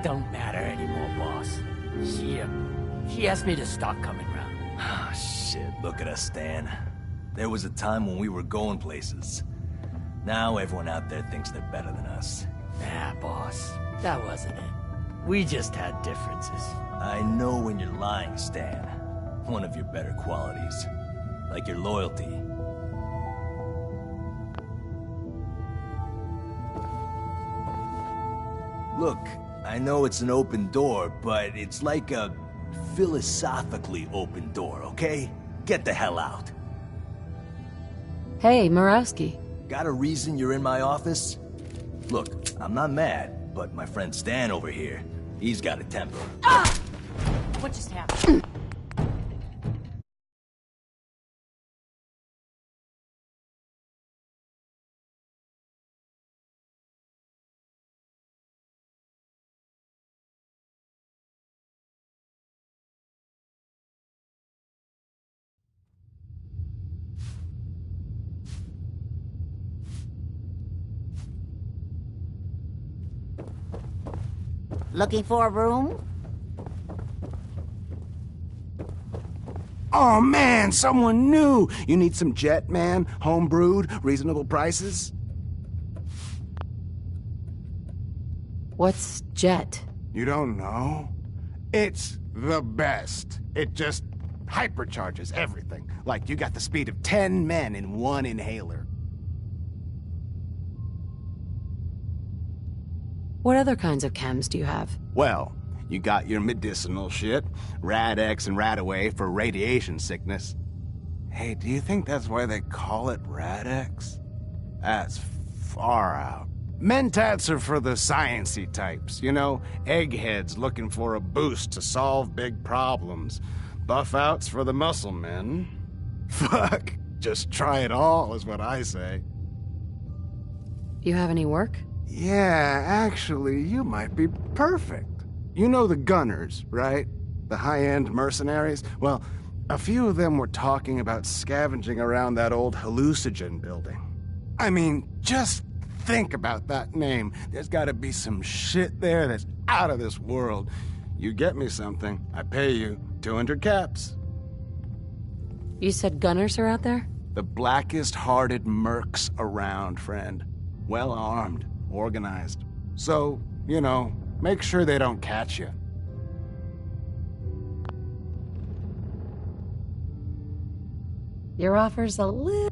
Don't matter anymore, boss. She asked me to stop coming round. Ah, shit, look at us, Stan. There was a time when we were going places. Now everyone out there thinks they're better than us. Nah, boss. That wasn't it. We just had differences. I know when you're lying, Stan. One of your better qualities. Like your loyalty. Look, I know it's an open door, but it's like a philosophically open door, okay? Get the hell out. Hey, Murawski. Got a reason you're in my office? Look, I'm not mad, but my friend Stan over here, he's got a temper. Ah! What just happened? Looking for a room? Oh man, someone new! You need some Jet, man? Home-brewed, reasonable prices? What's Jet? You don't know? It's the best. It just hypercharges everything. Like you got the speed of 10 men in one inhaler. What other kinds of chems do you have? Well, you got your medicinal shit, Rad-X and Rad-Away for radiation sickness. Hey, do you think that's why they call it Rad-X? That's far out. Mentats are for the science-y types, you know, eggheads looking for a boost to solve big problems. Buff-outs for the muscle men. Fuck, just try it all is what I say. You have any work? Yeah, actually, you might be perfect. You know the Gunners, right? The high-end mercenaries? Well, a few of them were talking about scavenging around that old hallucinogen building. I mean, just think about that name. There's gotta be some shit there that's out of this world. You get me something, I pay you 200 caps. You said Gunners are out there? The blackest-hearted mercs around, friend. Well-armed, organized. So, you know, make sure they don't catch you. Your offer's a little...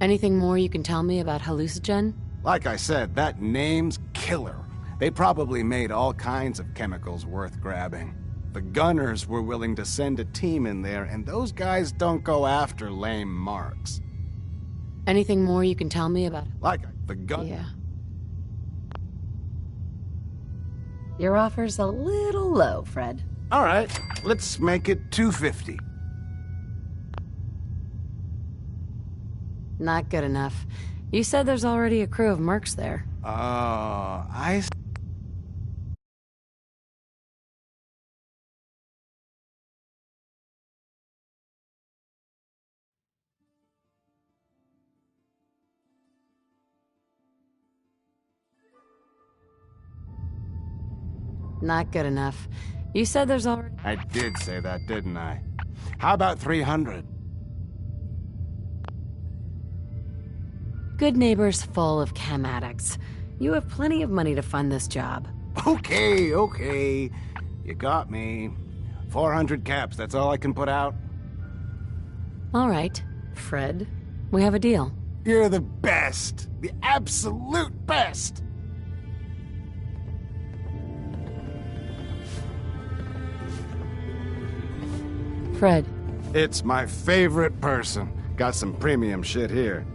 Anything more you can tell me about Hallucigen? Like I said, that name's killer. They probably made all kinds of chemicals worth grabbing. The Gunners were willing to send a team in there, and those guys don't go after lame marks. Anything more you can tell me about... Like the gun... Yeah. Your offer's a little low, Fred. All right, let's make it 250. Not good enough. You said there's already a crew of mercs there. I... Not good enough. You said there's already... I did say that, didn't I? How about 300? Good Neighbor's full of chem addicts. You have plenty of money to fund this job. Okay, okay. You got me. 400 caps, that's all I can put out. All right, Fred. We have a deal. You're the best. The absolute best. Fred. It's my favorite person. Got some premium shit here.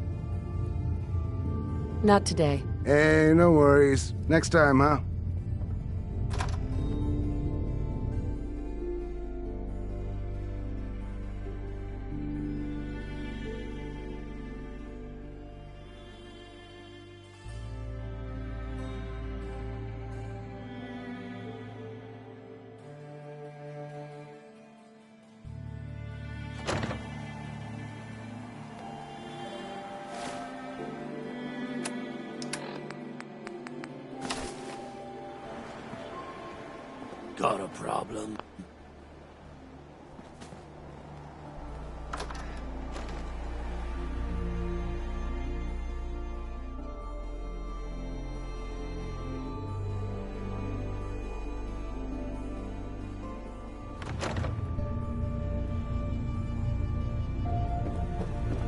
Not today. Hey, no worries. Next time, huh? Got a problem?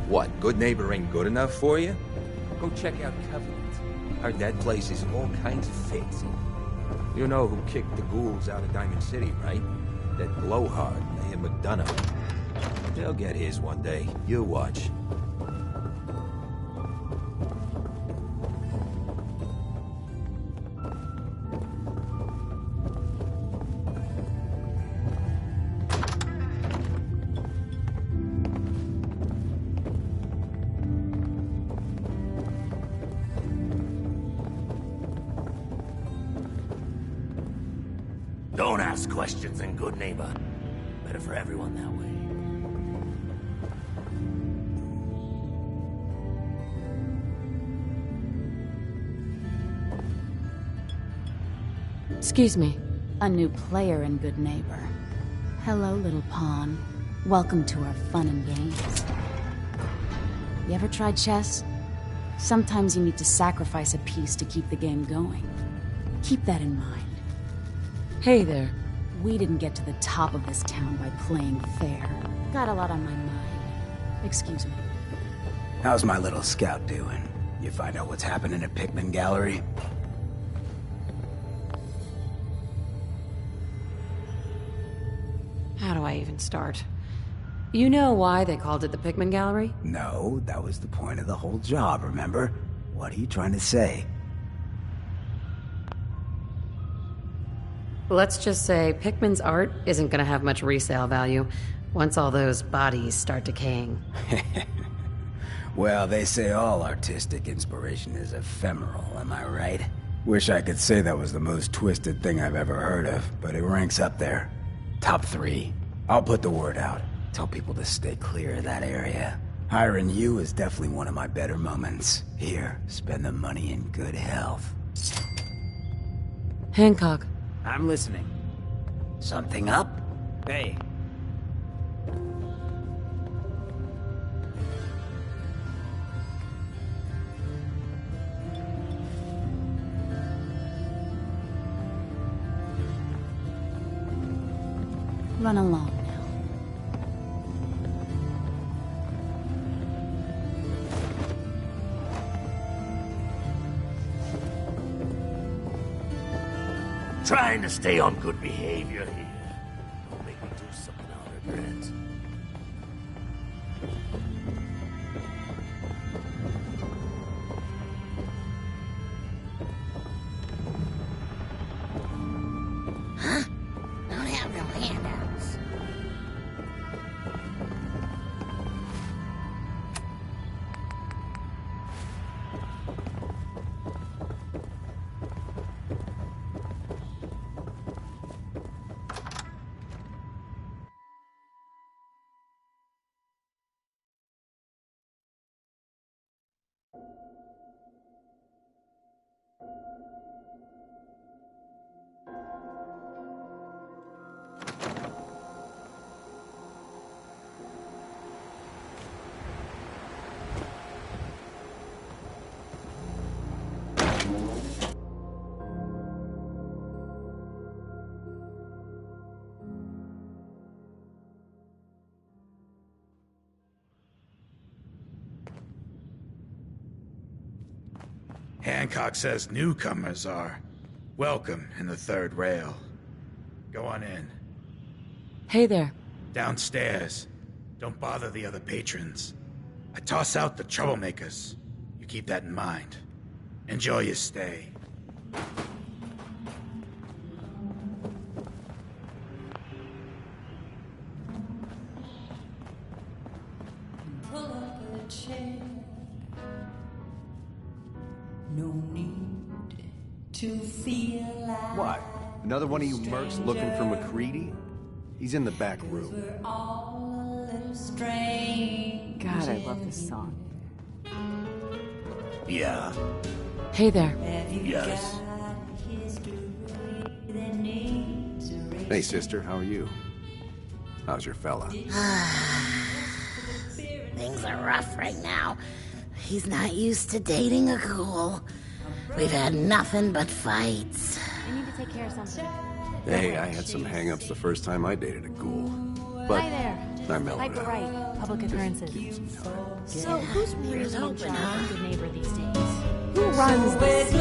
What, Good Neighbor ain't good enough for you? Go check out Covenant. Heard that place is all kinds of fancy. You know who kicked the ghouls out of Diamond City, right? That blowhard, Mayor McDonough. He'll get his one day. You watch. Don't ask questions in Good Neighbor. Better for everyone that way. Excuse me. A new player in Good Neighbor. Hello, little pawn. Welcome to our fun and games. You ever tried chess? Sometimes you need to sacrifice a piece to keep the game going. Keep that in mind. Hey there. We didn't get to the top of this town by playing fair. Got a lot on my mind. Excuse me. How's my little scout doing? You find out what's happening at Pickman Gallery? How do I even start? You know why they called it the Pickman Gallery? No, that was the point of the whole job, remember? What are you trying to say? Let's just say Pickman's art isn't gonna have much resale value once all those bodies start decaying. Well, they say all artistic inspiration is ephemeral, am I right? Wish I could say that was the most twisted thing I've ever heard of, but it ranks up there. Top 3. I'll put the word out. Tell people to stay clear of that area. Hiring you is definitely one of my better moments. Here, spend the money in good health. Hancock. I'm listening. Something up? Hey. Run along now. Trying to stay on good behavior here. Don't make me do something I'll regret. Huh? Don't have no handouts. Hancock says newcomers are welcome in the third rail. Go on in. Hey there. Downstairs. Don't bother the other patrons. I toss out the troublemakers. You keep that in mind. Enjoy your stay. Pull up a chair. No need to feel like What? Another one of you mercs looking for MacReady? He's in the back room. we're all a little strange. God, I love this song. Yeah. Hey there. Yes. Hey, sister, how are you? How's your fella? Things are rough right now. He's not used to dating a ghoul. We've had nothing but fights. I need to take care of something. Hey, I had some hang-ups the first time I dated a ghoul. But Hi there. I mellowed Piper out. Wright, Public Occurrences. So Good. who's really Here's in hoping, charge huh? of Good Neighbor these days? Who runs this?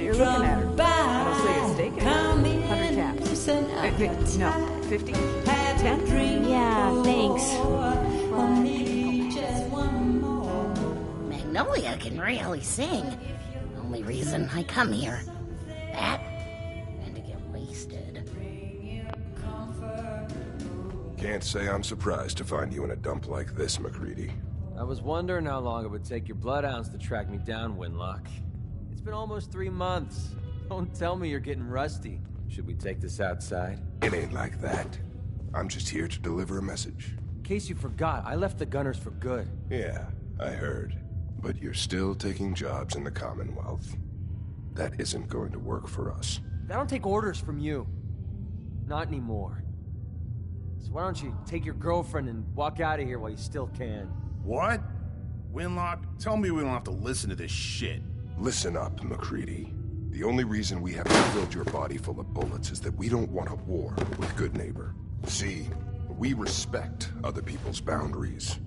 You're looking at her. I don't see a stake in her. 100 caps. No, 50? 10? Yeah, thanks. Magnolia can really sing. Only reason I come here. That and to get wasted. Can't say I'm surprised to find you in a dump like this, MacReady. I was wondering how long it would take your bloodhounds to track me down, Winlock. It's been almost 3 months. Don't tell me you're getting rusty. Should we take this outside? It ain't like that. I'm just here to deliver a message. In case you forgot, I left the Gunners for good. Yeah, I heard. But you're still taking jobs in the Commonwealth. That isn't going to work for us. I don't take orders from you. Not anymore. So why don't you take your girlfriend and walk out of here while you still can? What? Winlock, tell me we don't have to listen to this shit. Listen up, MacReady. The only reason we haven't filled your body full of bullets is that we don't want a war with Good Neighbor. See, we respect other people's boundaries.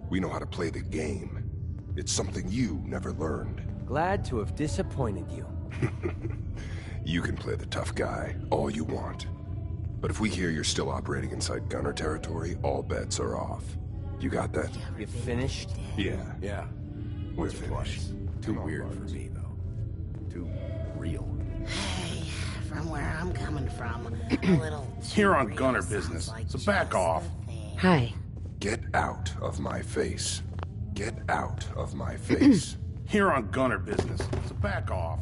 We know how to play the game. It's something you never learned. Glad to have disappointed you. You can play the tough guy all you want. But if we hear you're still operating inside Gunner territory, all bets are off. You got that? You finished? Yeah. We're finished. Too weird for me, though. Too real. Hey, from where I'm coming from, a little... Here on Gunner business, so back off. Hi. Get out of my face. Get out of my face. Here on Gunner business, so back off.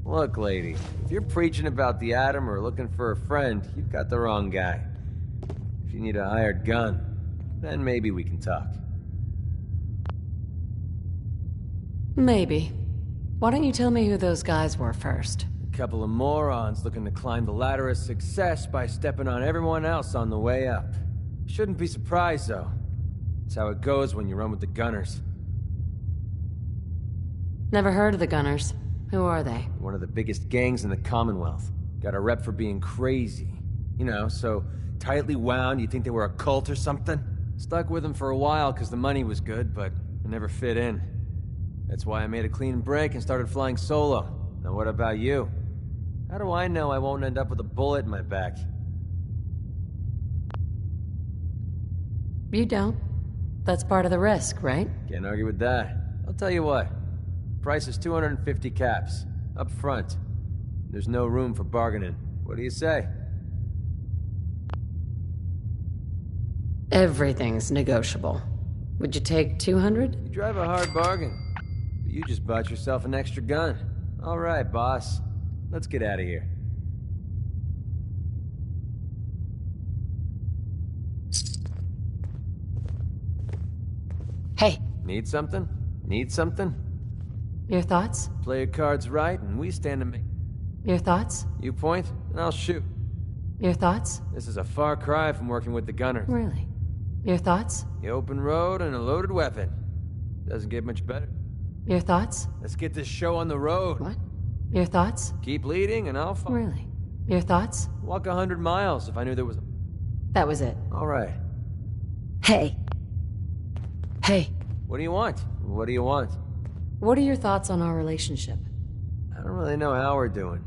Look, lady, if you're preaching about the atom or looking for a friend, you've got the wrong guy. If you need a hired gun, then maybe we can talk. Maybe. Why don't you tell me who those guys were first? A couple of morons looking to climb the ladder of success by stepping on everyone else on the way up. Shouldn't be surprised, though. It's how it goes when you run with the Gunners. Never heard of the Gunners. Who are they? One of the biggest gangs in the Commonwealth. Got a rep for being crazy. You know, so tightly wound you'd think they were a cult or something. Stuck with them for a while because the money was good, but it never fit in. That's why I made a clean break and started flying solo. Now what about you? How do I know I won't end up with a bullet in my back? You don't. That's part of the risk, right? Can't argue with that. I'll tell you what. Price is 250 caps. Up front. There's no room for bargaining. What do you say? Everything's negotiable. Would you take 200? You drive a hard bargain. But you just bought yourself an extra gun. All right, boss. Let's get out of here. Hey. Need something? Need something? Your thoughts? Play your cards right, and we stand to make... Your thoughts? You point, and I'll shoot. Your thoughts? This is a far cry from working with the Gunners. Really? Your thoughts? The open road and a loaded weapon. Doesn't get much better. Your thoughts? Let's get this show on the road. What? Your thoughts? Keep leading, and I'll follow. Really? Your thoughts? Walk 100 miles if I knew there was a... That was it. All right. Hey. Hey. What do you want? What do you want? What are your thoughts on our relationship? I don't really know how we're doing.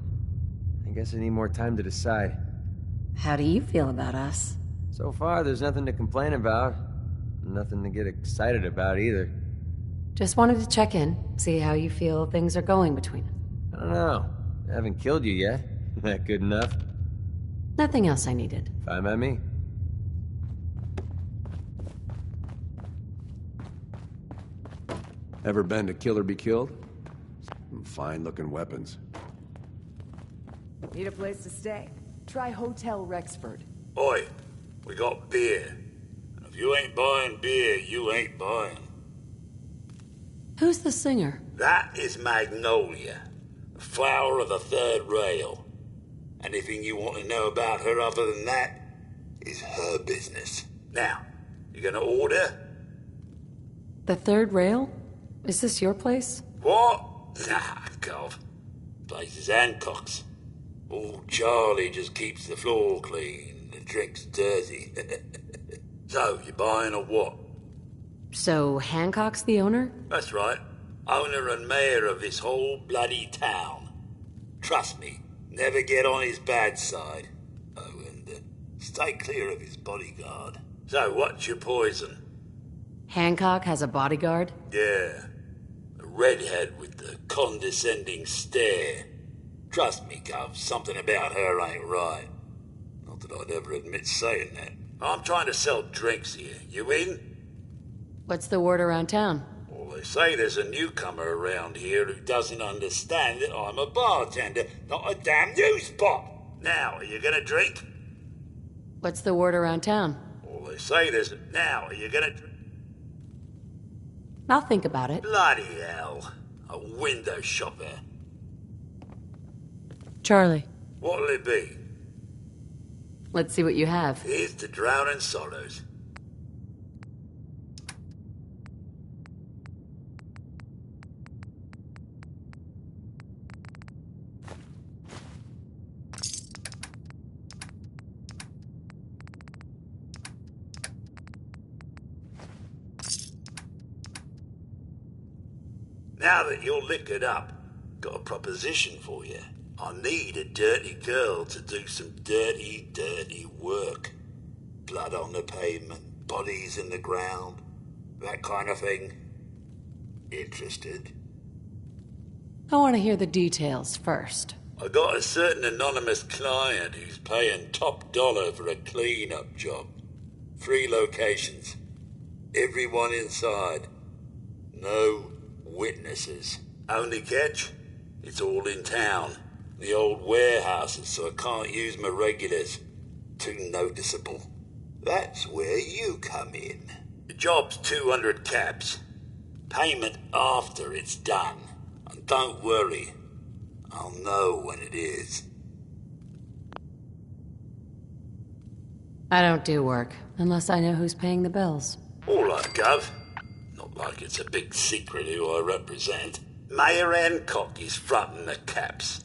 I guess I need more time to decide. How do you feel about us? So far, there's nothing to complain about. Nothing to get excited about, either. Just wanted to check in, see how you feel things are going between us. I don't know. I haven't killed you yet. That good enough? Nothing else I needed. Fine by me. Ever been to Kill or Be Killed? Some fine-looking weapons. Need a place to stay? Try Hotel Rexford. Oi, we got beer. And if you ain't buying beer, you ain't buying. Who's the singer? That is Magnolia, the flower of the third rail. Anything you want to know about her other than that is her business. Now, you gonna order? The third rail? Is this your place? What? Nah, Gov. Place is Hancock's. Old Charlie just keeps the floor clean and drinks dirty. So, you buying or what? So, Hancock's the owner? That's right. Owner and mayor of this whole bloody town. Trust me, never get on his bad side. Oh, and stay clear of his bodyguard. So, what's your poison? Hancock has a bodyguard? Yeah. A redhead with the condescending stare. Trust me, Gov, something about her ain't right. Not that I'd ever admit saying that. I'm trying to sell drinks here. You in? What's the word around town? Well, they say there's a newcomer around here who doesn't understand that I'm a bartender, not a damn news bot. Now, are you gonna drink? What's the word around town? Well, they say there's... Now, are you gonna... I'll think about it. Bloody hell. A window shopper. Charlie. What'll it be? Let's see what you have. Here's to drowning sorrows. Now that you're liquored up, got a proposition for you. I need a dirty girl to do some dirty, dirty work. Blood on the pavement, bodies in the ground, that kind of thing. Interested? I want to hear the details first. I got a certain anonymous client who's paying top dollar for a clean-up job. 3 locations. Everyone inside. No witnesses. Only catch? It's all in town. The old warehouses, so I can't use my regulars. Too noticeable. That's where you come in. The job's 200 caps. Payment after it's done. And don't worry, I'll know when it is. I don't do work, unless I know who's paying the bills. All right, Gov. Not like it's a big secret who I represent. Mayor Hancock is fronting the caps.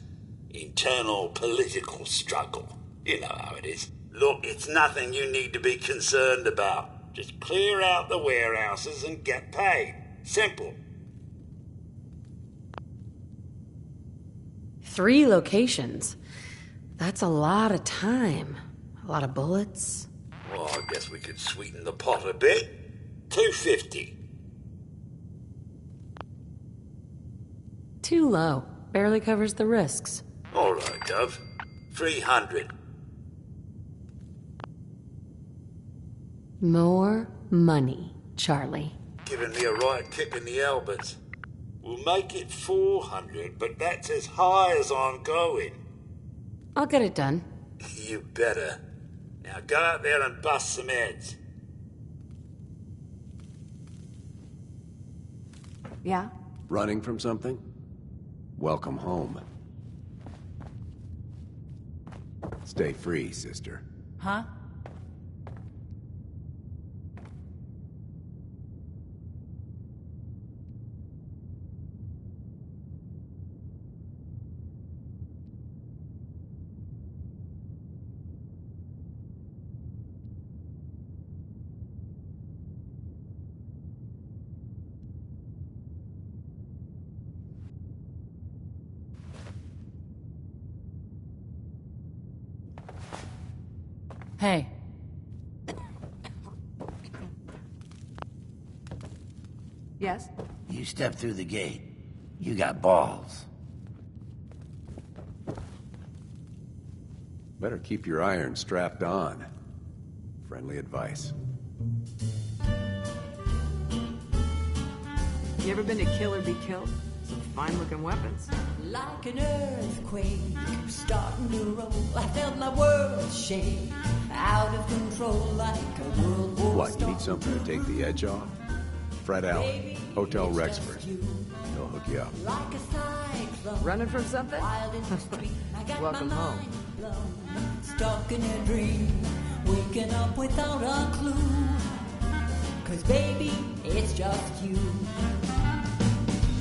Internal political struggle. You know how it is. Look, it's nothing you need to be concerned about. Just clear out the warehouses and get paid. Simple. 3 locations. That's a lot of time. A lot of bullets. Well, I guess we could sweeten the pot a bit. $250. Too low. Barely covers the risks. All right, Gov. $300. More money, Charlie. Giving me a right kick in the elbows. We'll make it 400, but that's as high as I'm going. I'll get it done. You better. Now go out there and bust some heads. Yeah? Running from something? Welcome home. Stay free, sister. Huh? Hey. Yes? You step through the gate. You got balls. Better keep your iron strapped on. Friendly advice. You ever been to Kill or Be Killed? Some fine-looking weapons. Like an earthquake starting to roll, I felt my world shake. Out of control like a world war. What, you need something to take the edge off? Fred Allen, Hotel Rexford. He'll hook you up. Running from something? Welcome home. Stuck in a dream, waking up without a clue. 'Cause baby, it's just you.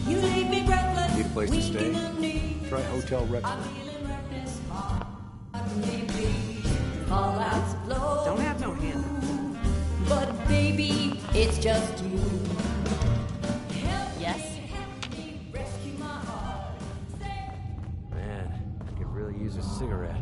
You leave me breathless. Need a place to stay? Try Hotel Rexford. Don't have no hand. But baby, it's just you. Yes? Man, I could really use a cigarette.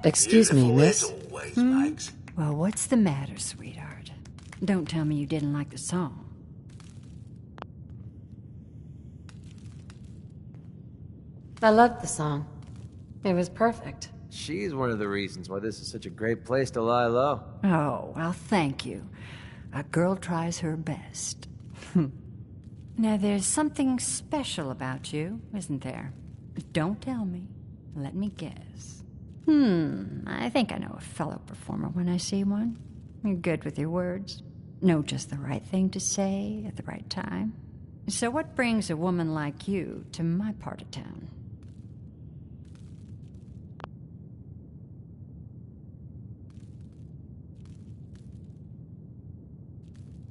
Excuse me, miss. Well, what's the matter, sweetheart? Don't tell me you didn't like the song. I loved the song. It was perfect. She's one of the reasons why this is such a great place to lie low. Oh, well, thank you. A girl tries her best. Now, there's something special about you, isn't there? Don't tell me. Let me guess. I think I know a fellow performer when I see one. You're good with your words. Know just the right thing to say at the right time. So what brings a woman like you to my part of town?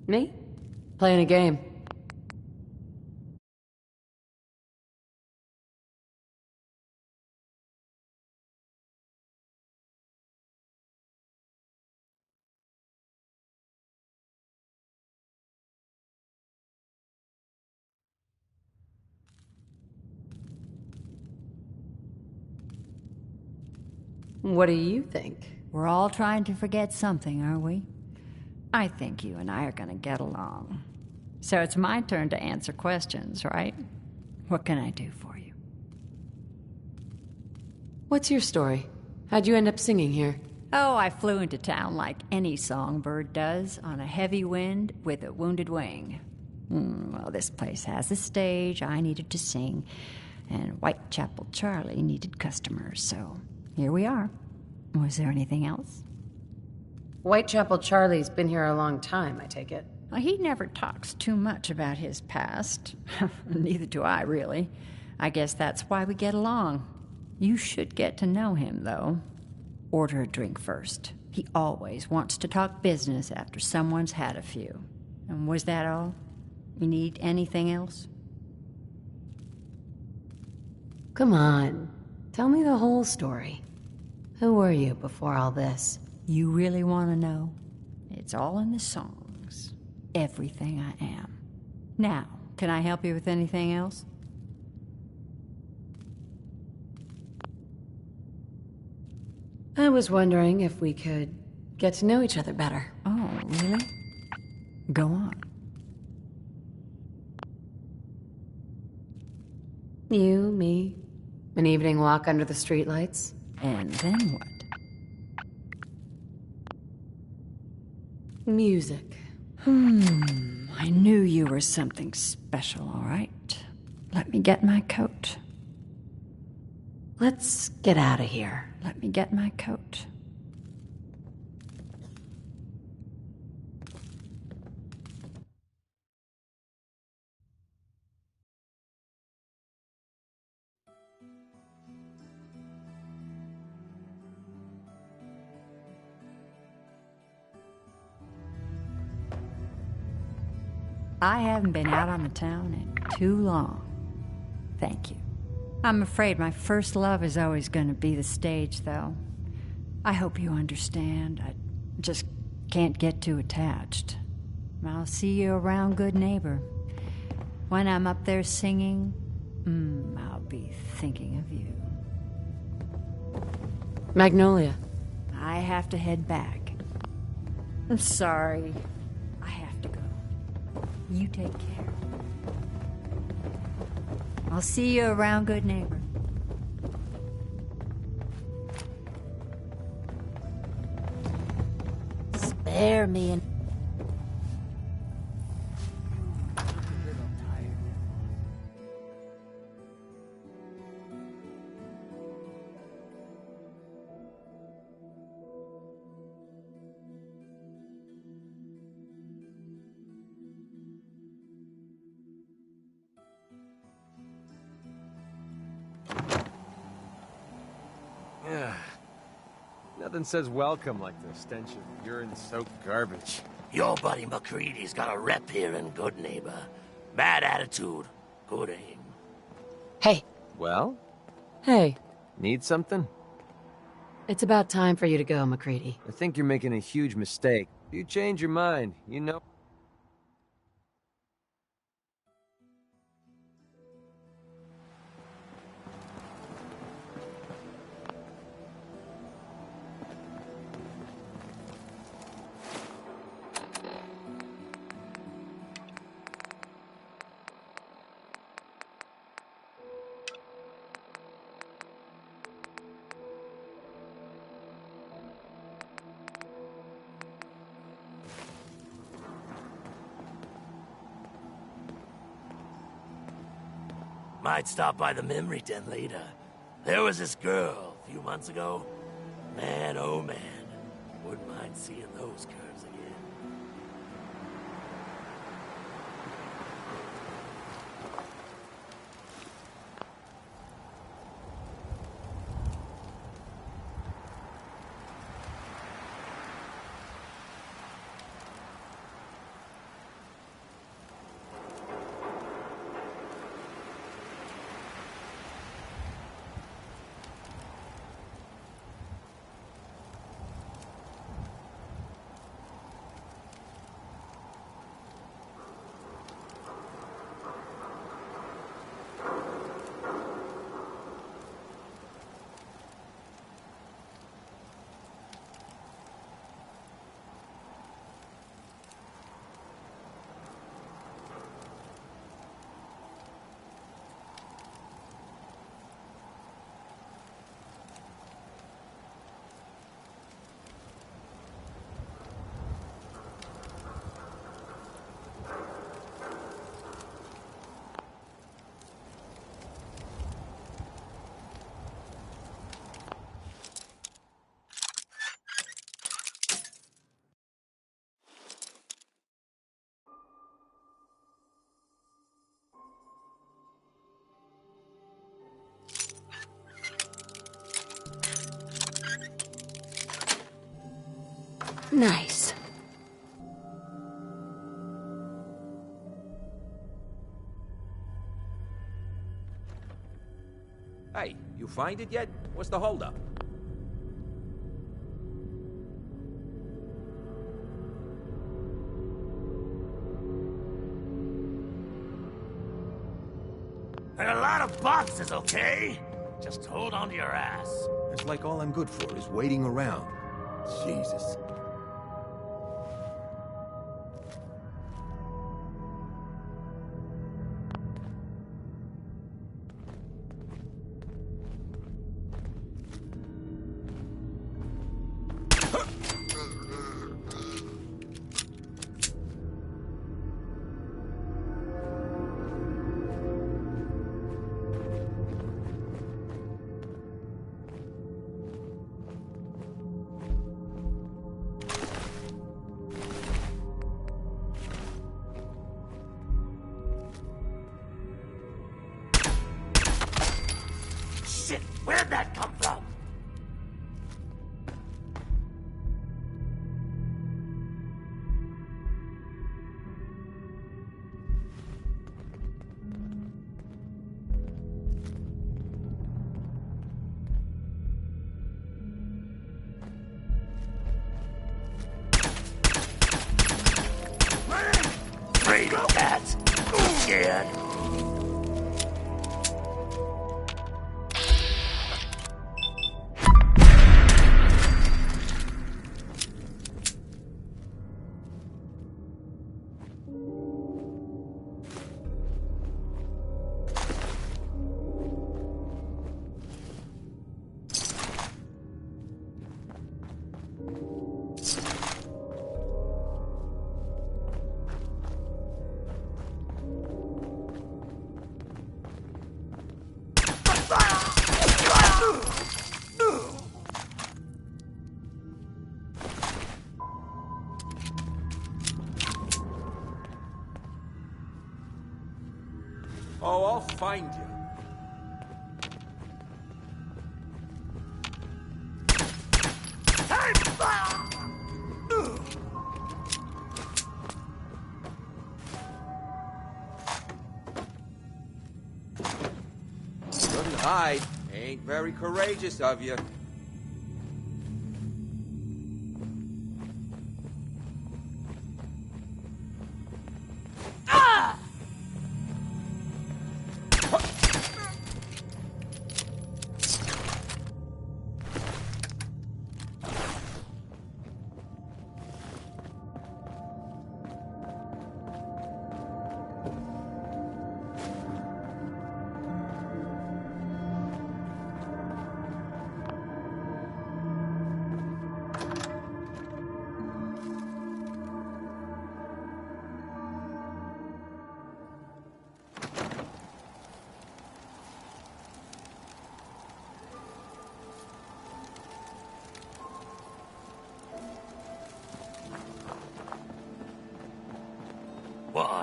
Me? Playing a game. What do you think? We're all trying to forget something, aren't we? I think you and I are gonna get along. So it's my turn to answer questions, right? What can I do for you? What's your story? How'd you end up singing here? Oh, I flew into town like any songbird does, on a heavy wind with a wounded wing. Well, this place has a stage, I needed to sing, and Whitechapel Charlie needed customers, so here we are. Was there anything else? Whitechapel Charlie's been here a long time, I take it. Well, he never talks too much about his past. Neither do I, really. I guess that's why we get along. You should get to know him, though. Order a drink first. He always wants to talk business after someone's had a few. And was that all? You need anything else? Come on. Tell me the whole story. Who were you before all this? You really want to know? It's all in the songs. Everything I am. Now, can I help you with anything else? I was wondering if we could get to know each other better. Oh, really? Go on. You, me, an evening walk under the streetlights. And then what? Music. I knew you were something special, all right. Let me get my coat. Let's get out of here. Let me get my coat. I haven't been out on the town in too long. Thank you. I'm afraid my first love is always going to be the stage, though. I hope you understand. I just can't get too attached. I'll see you around, good neighbor. When I'm up there singing, I'll be thinking of you. Magnolia. I have to head back. I'm sorry. I have to go. You take care. I'll see you around, good neighbor. Spare me and... Nothing says welcome like the stench of urine-soaked garbage. Your buddy MacReady's got a rep here in Good Neighbor. Bad attitude, good aim. Hey. Well? Hey. Need something? It's about time for you to go, MacReady. I think you're making a huge mistake. You change your mind, you know... might stop by the memory den later. There was this girl a few months ago. Man, oh man. Wouldn't mind seeing those curves again. Nice. Hey, you find it yet? What's the holdup? There are a lot of boxes, okay? Just hold on to your ass. It's like all I'm good for is waiting around. Jesus. Shit, where'd that come from? Brady cats. Scared. Oh, I'll find you. Couldn't hide. Ain't very courageous of you.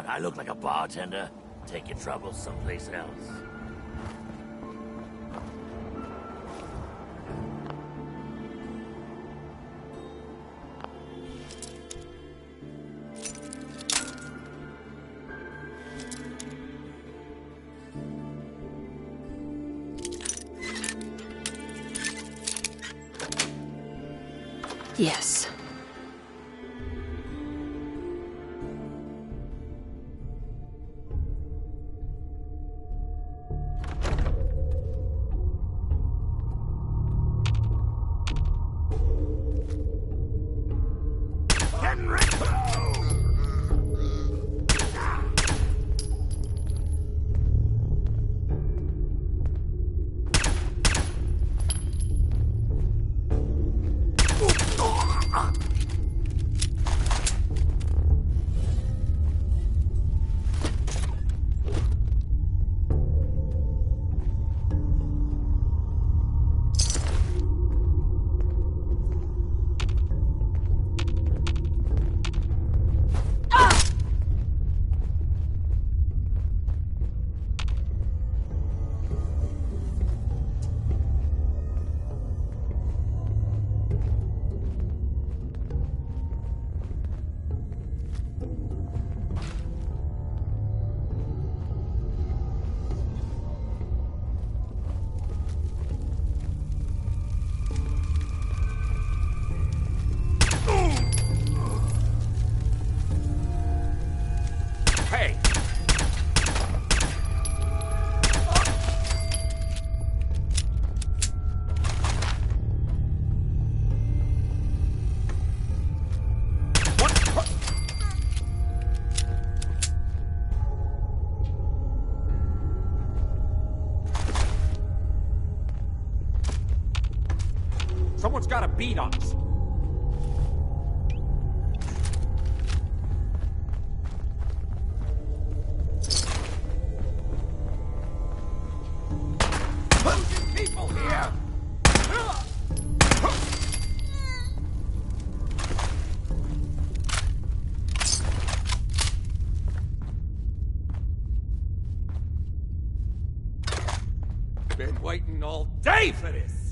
I look like a bartender? Take your troubles someplace else. Yes. Someone's got a beat on us. People here! Been waiting all day for this!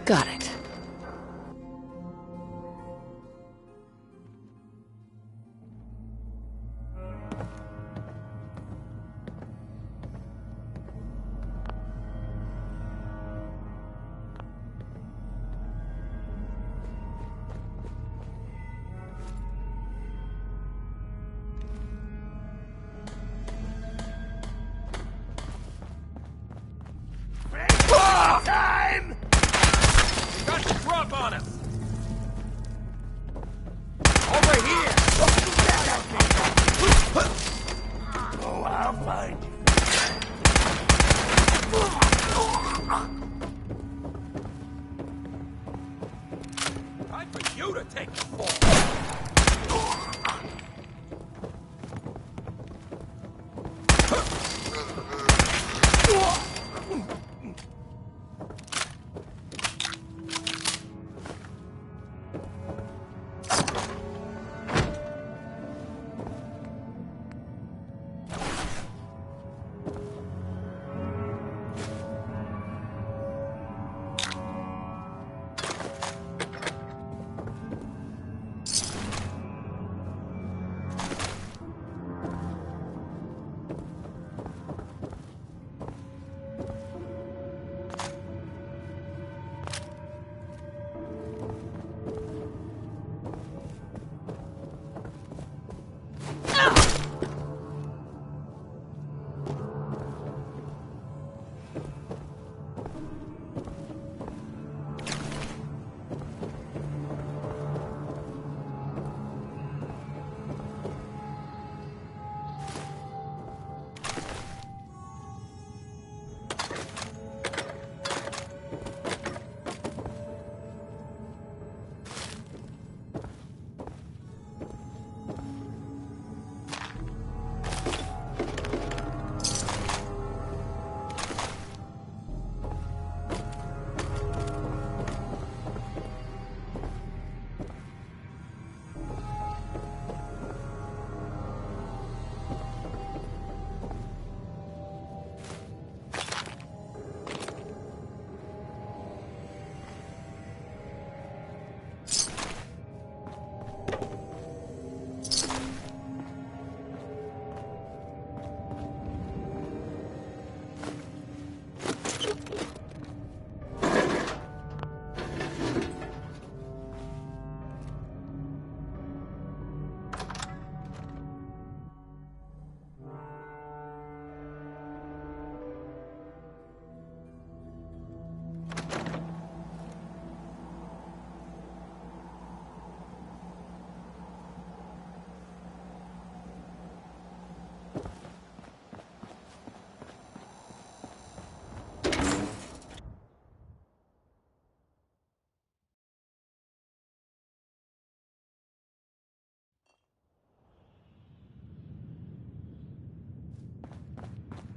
Got it. Time! You got the drop on us! Over here! Oh, I'll find you. Time for you to take the fall!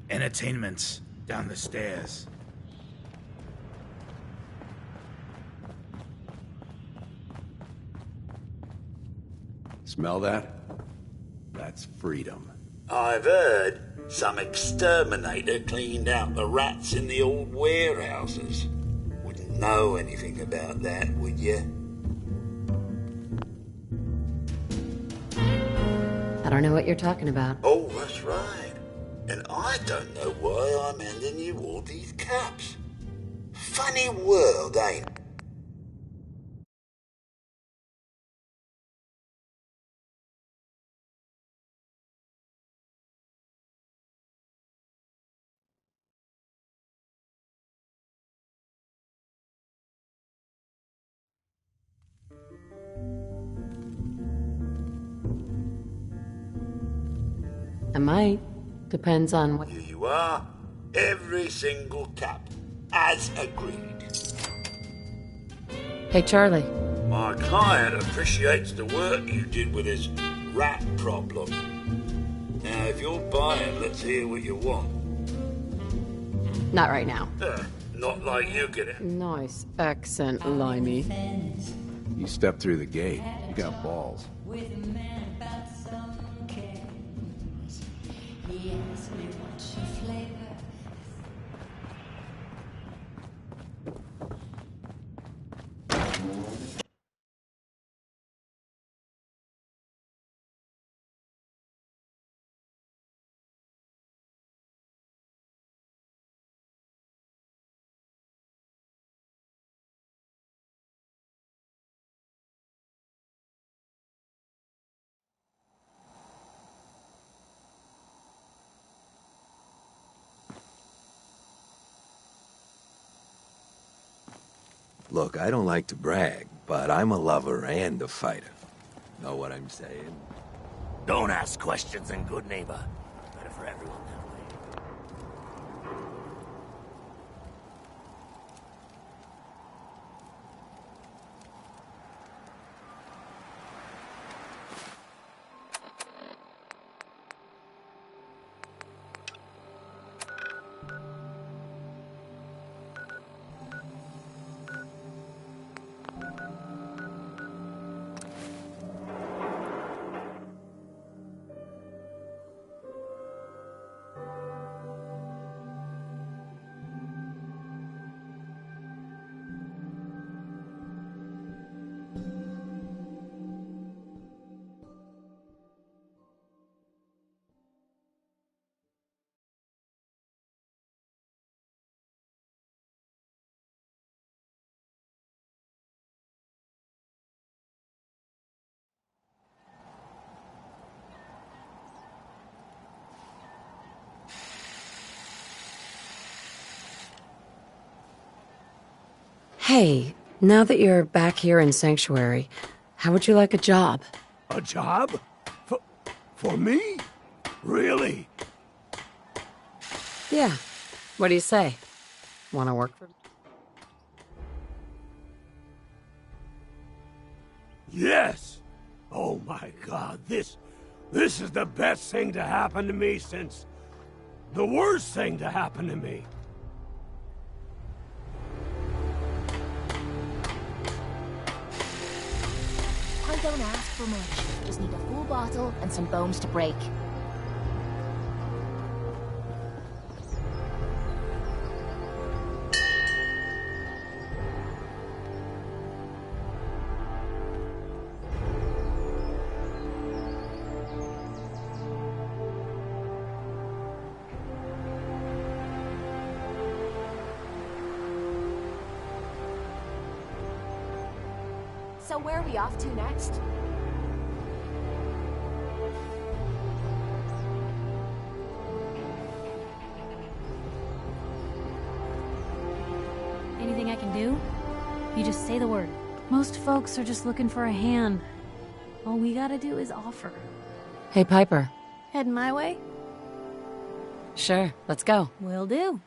Entertainment's down the stairs. Smell that? That's freedom. I've heard some exterminator cleaned out the rats in the old warehouses. Wouldn't know anything about that, would you? I don't know what you're talking about. Oh, that's right. And I don't know why I'm handing you all these caps. Funny world, ain't it? I might. Depends on what... Here you are. Every single cap. As agreed. Hey, Charlie. My client appreciates the work you did with his rat problem. Now, if you're buying, let's hear what you want. Not right now. Not like you get it. Nice accent, Limey. You stepped through the gate. You got balls. Look, I don't like to brag, but I'm a lover and a fighter. Know what I'm saying? Don't ask questions in Good Neighbor. Better for everyone that way. Hey, now that you're back here in Sanctuary, how would you like a job? A job? For me? Really? Yeah. What do you say? Want to work for me? Yes! Oh my god, this is the best thing to happen to me since the worst thing to happen to me. I don't ask for much. Just need a full bottle and some bones to break. So where are we off to next? Anything I can do? You just say the word. Most folks are just looking for a hand. All we gotta do is offer. Hey, Piper. Heading my way? Sure, let's go. Will do.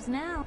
goes now.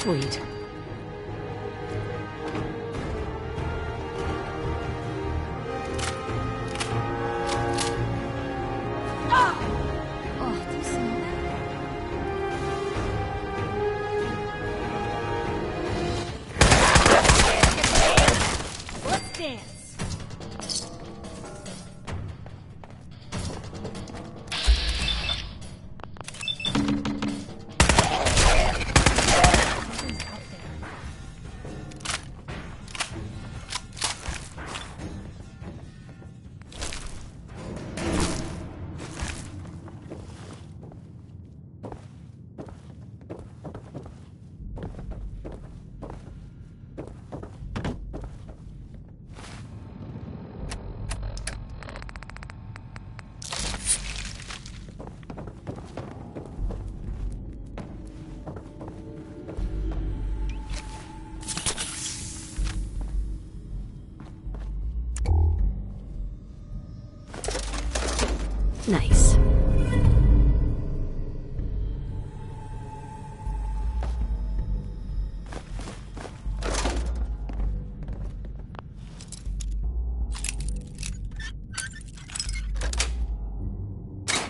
Sweet. Let's dance. Nice.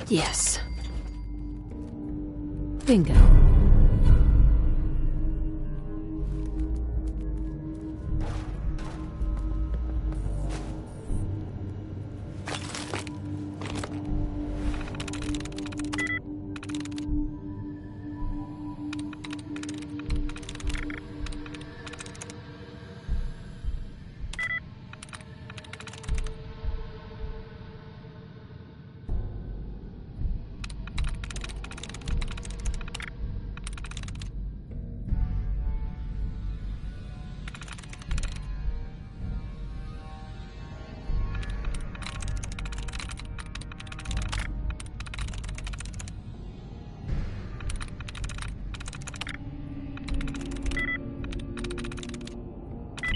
Yes. Bingo.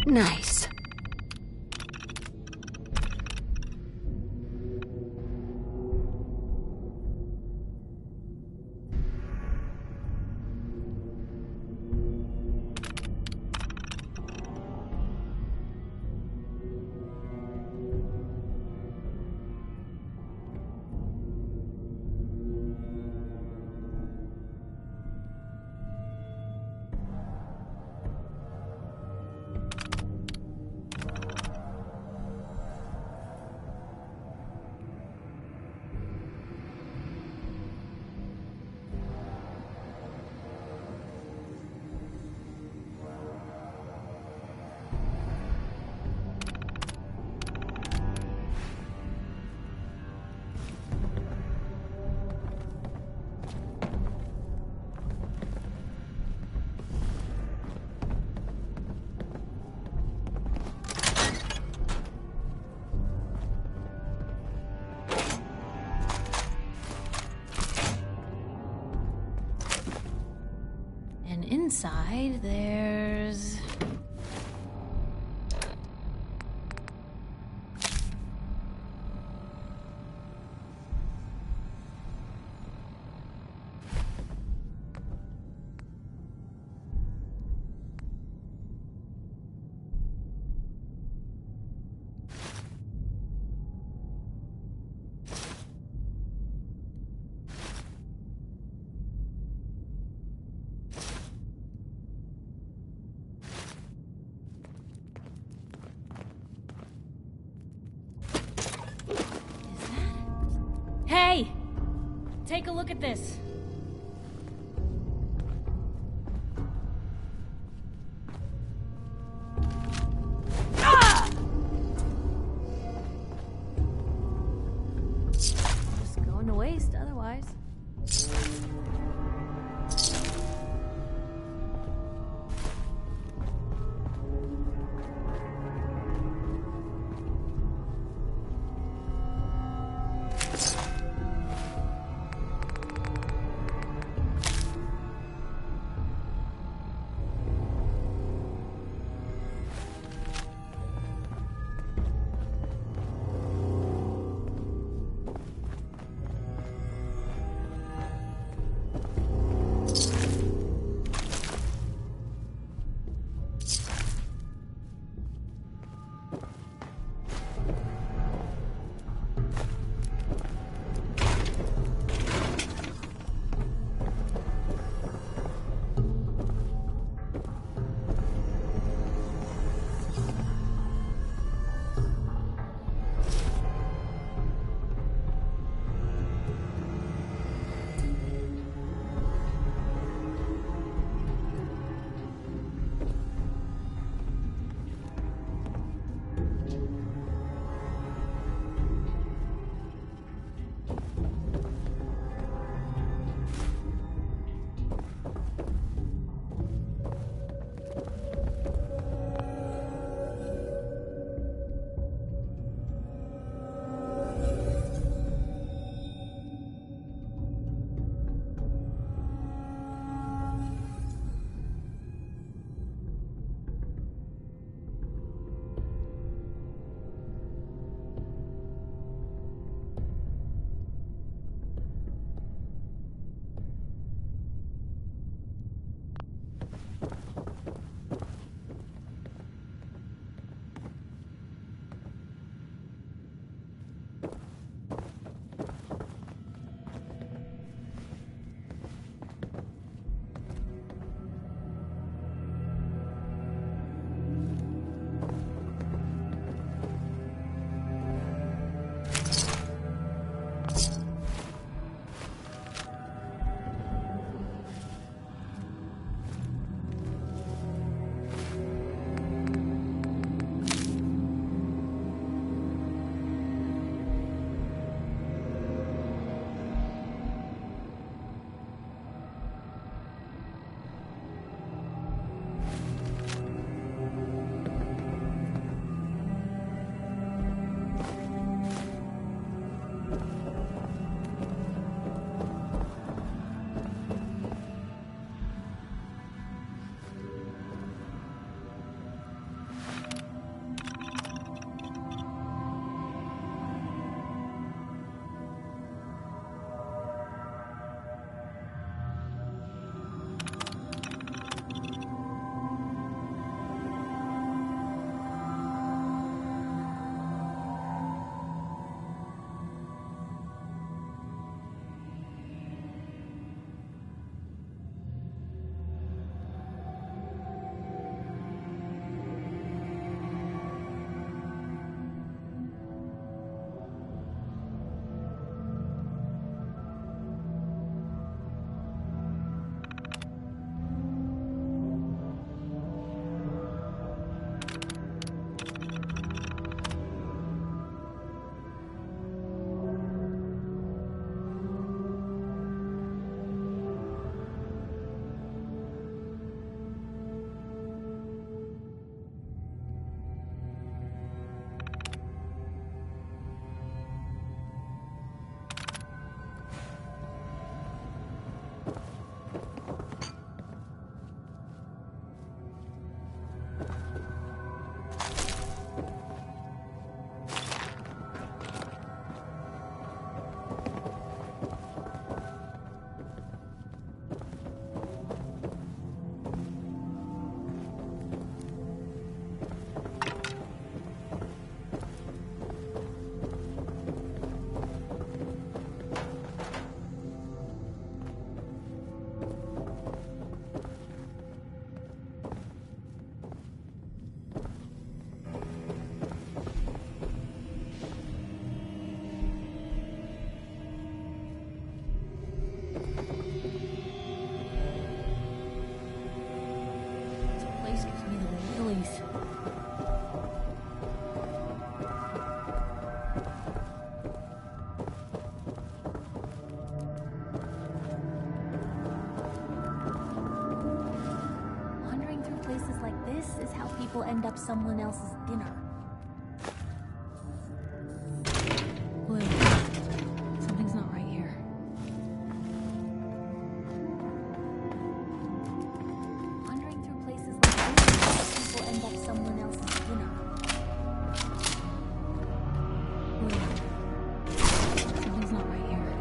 Nice. Inside, there's... Hey! Take a look at this. Ah! Just going to waste otherwise. will end up someone else's dinner. Wait, something's not right here. Wandering through places like this will end up someone else's dinner. Wait, something's not right here.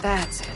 That's it.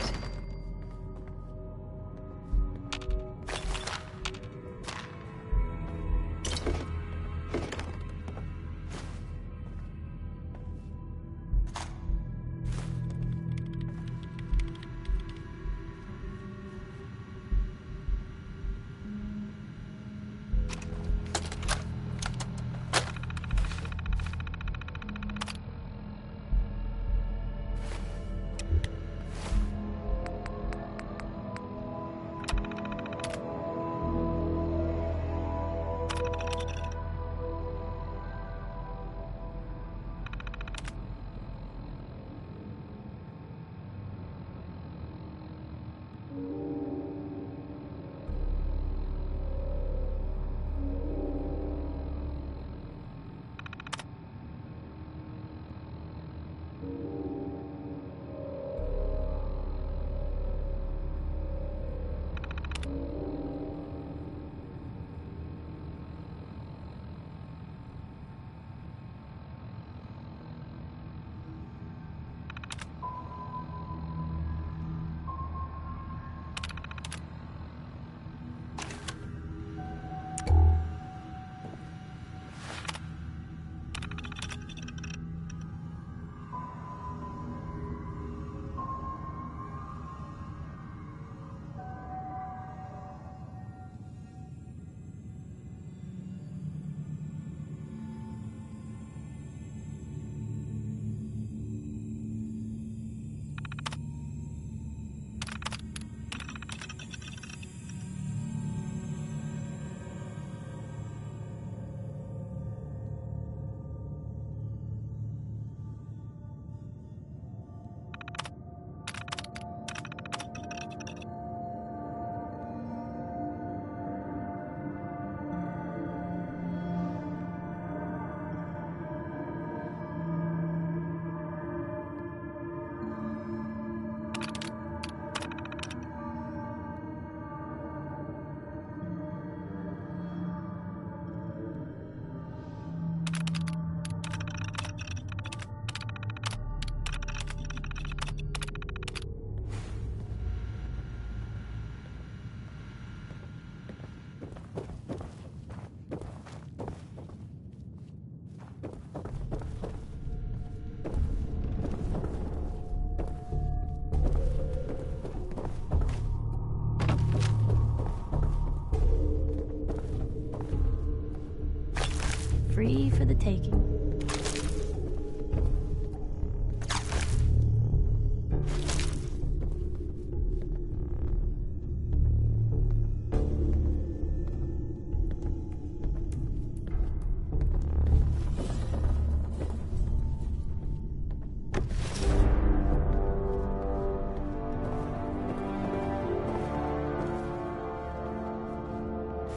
free for the taking.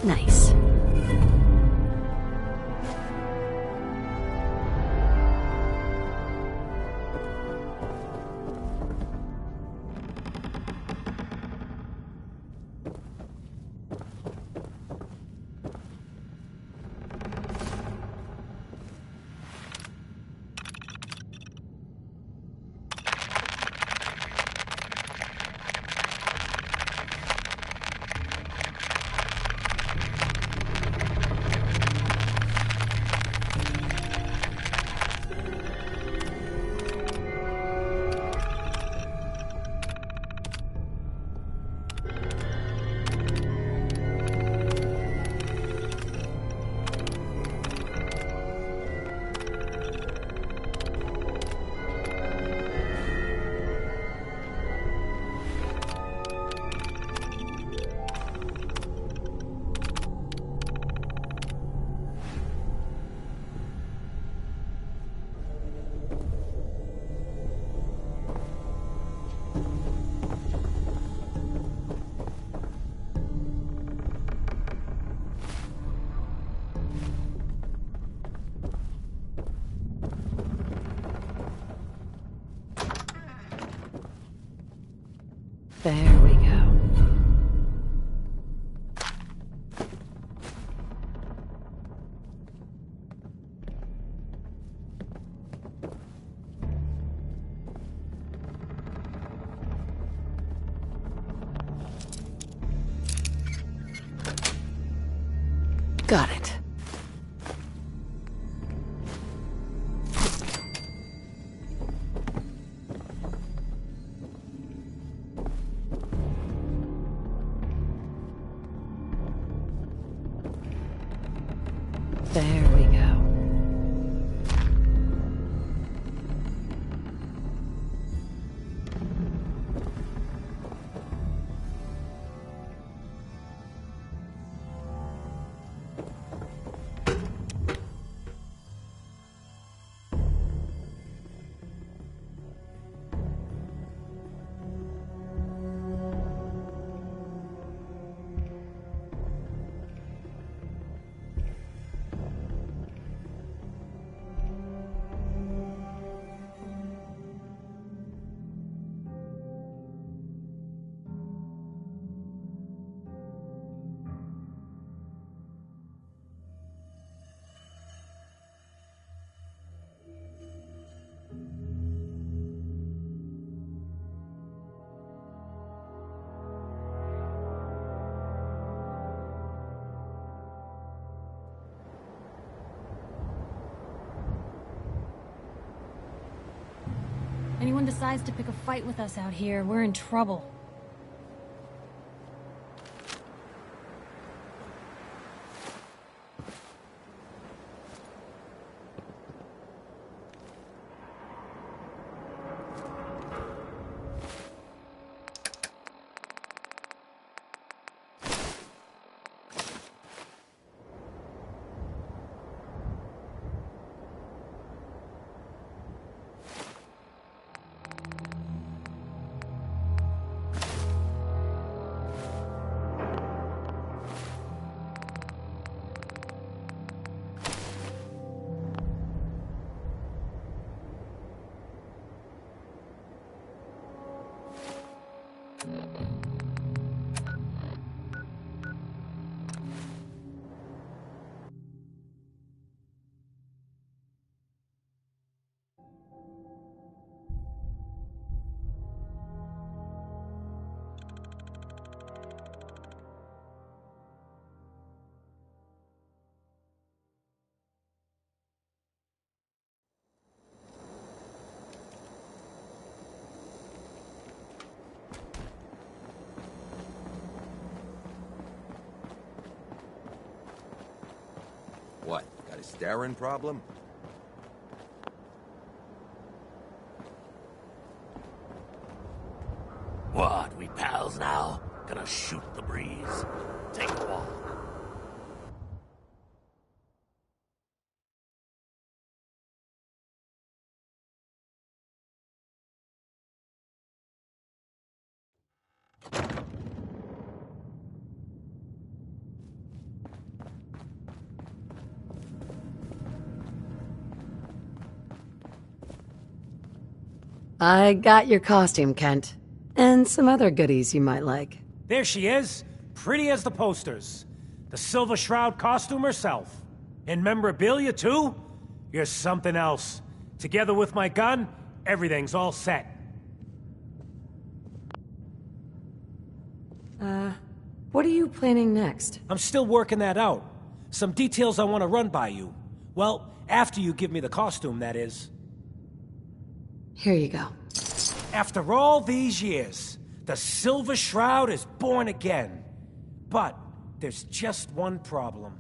Nice. There we go. Got it. There we go. Anyone decides to pick a fight with us out here, we're in trouble. staring problem? What, we pals now? Gonna shoot the breeze. Take a walk. I got your costume, Kent. And some other goodies you might like. There she is, pretty as the posters. The Silver Shroud costume herself. And memorabilia, too? You're something else. Together with my gun, everything's all set. What are you planning next? I'm still working that out. Some details I want to run by you. Well, after you give me the costume, that is. Here you go. After all these years, the Silver Shroud is born again. But there's just one problem.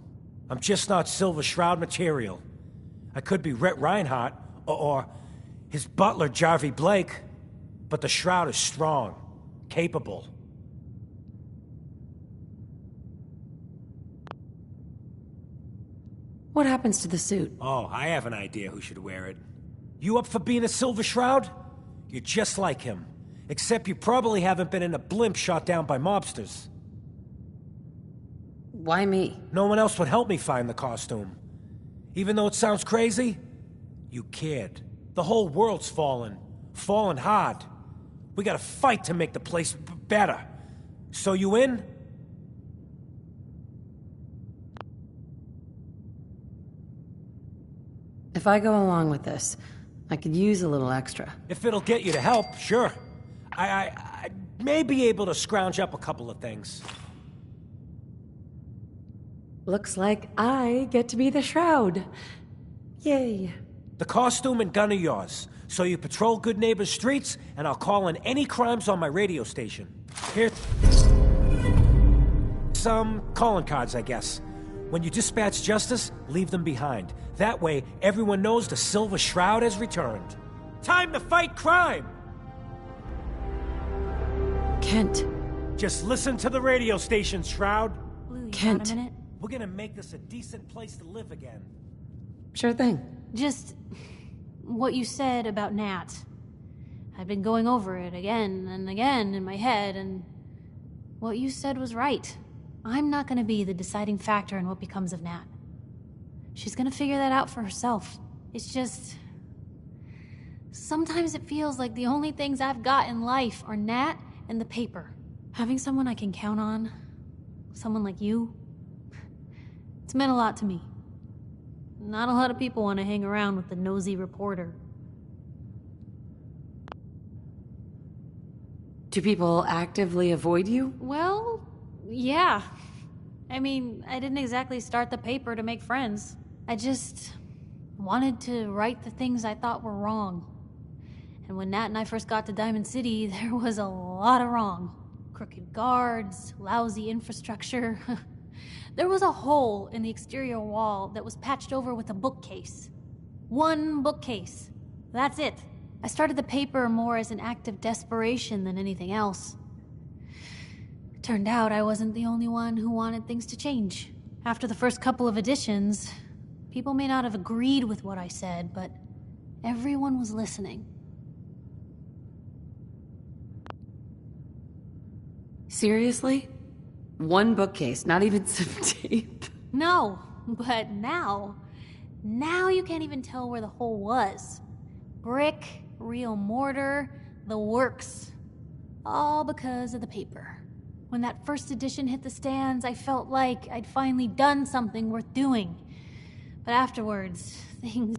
I'm just not Silver Shroud material. I could be Rhett Reinhardt, or his butler, Jarvie Blake. But the Shroud is strong, capable. What happens to the suit? Oh, I have an idea who should wear it. You up for being a Silver Shroud? You're just like him. Except you probably haven't been in a blimp shot down by mobsters. Why me? No one else would help me find the costume. Even though it sounds crazy, you cared. The whole world's fallen. Fallen hard. We gotta fight to make the place better. So you in? If I go along with this, I could use a little extra. If it'll get you to help, sure. I may be able to scrounge up a couple of things. Looks like I get to be the Shroud. Yay. The costume and gun are yours, so you patrol Good Neighbor's streets, and I'll call in any crimes on my radio station. Here... some calling cards, I guess. When you dispatch justice, leave them behind. That way, everyone knows the Silver Shroud has returned. Time to fight crime! Kent. Just listen to the radio station, Shroud. Blue, you Kent. got a minute? We're gonna make this a decent place to live again. Sure thing. Just what you said about Nat. I've been going over it again and again in my head, and what you said was right. I'm not gonna be the deciding factor in what becomes of Nat. She's gonna figure that out for herself. It's just... sometimes it feels like the only things I've got in life are Nat and the paper. Having someone I can count on, someone like you, it's meant a lot to me. Not a lot of people want to hang around with the nosy reporter. Do people actively avoid you? Well, yeah. I mean, I didn't exactly start the paper to make friends. I just wanted to right the things I thought were wrong. And when Nat and I first got to Diamond City, there was a lot of wrong. Crooked guards, lousy infrastructure. There was a hole in the exterior wall that was patched over with a bookcase. One bookcase. That's it. I started the paper more as an act of desperation than anything else. It turned out I wasn't the only one who wanted things to change. After the first couple of editions, people may not have agreed with what I said, but everyone was listening. Seriously? One bookcase, not even some tape. No, but now you can't even tell where the hole was. Brick, real mortar, the works. All because of the paper. When that first edition hit the stands, I felt like I'd finally done something worth doing. But afterwards, things...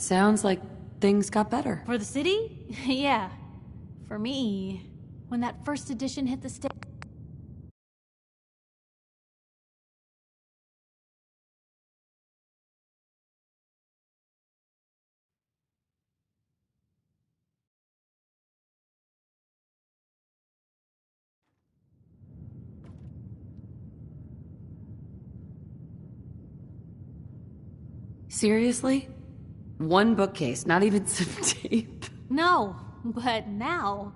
It sounds like things got better. For the city? Yeah. For me, when that first edition hit the stage. Seriously? One bookcase, not even some tape. No, but now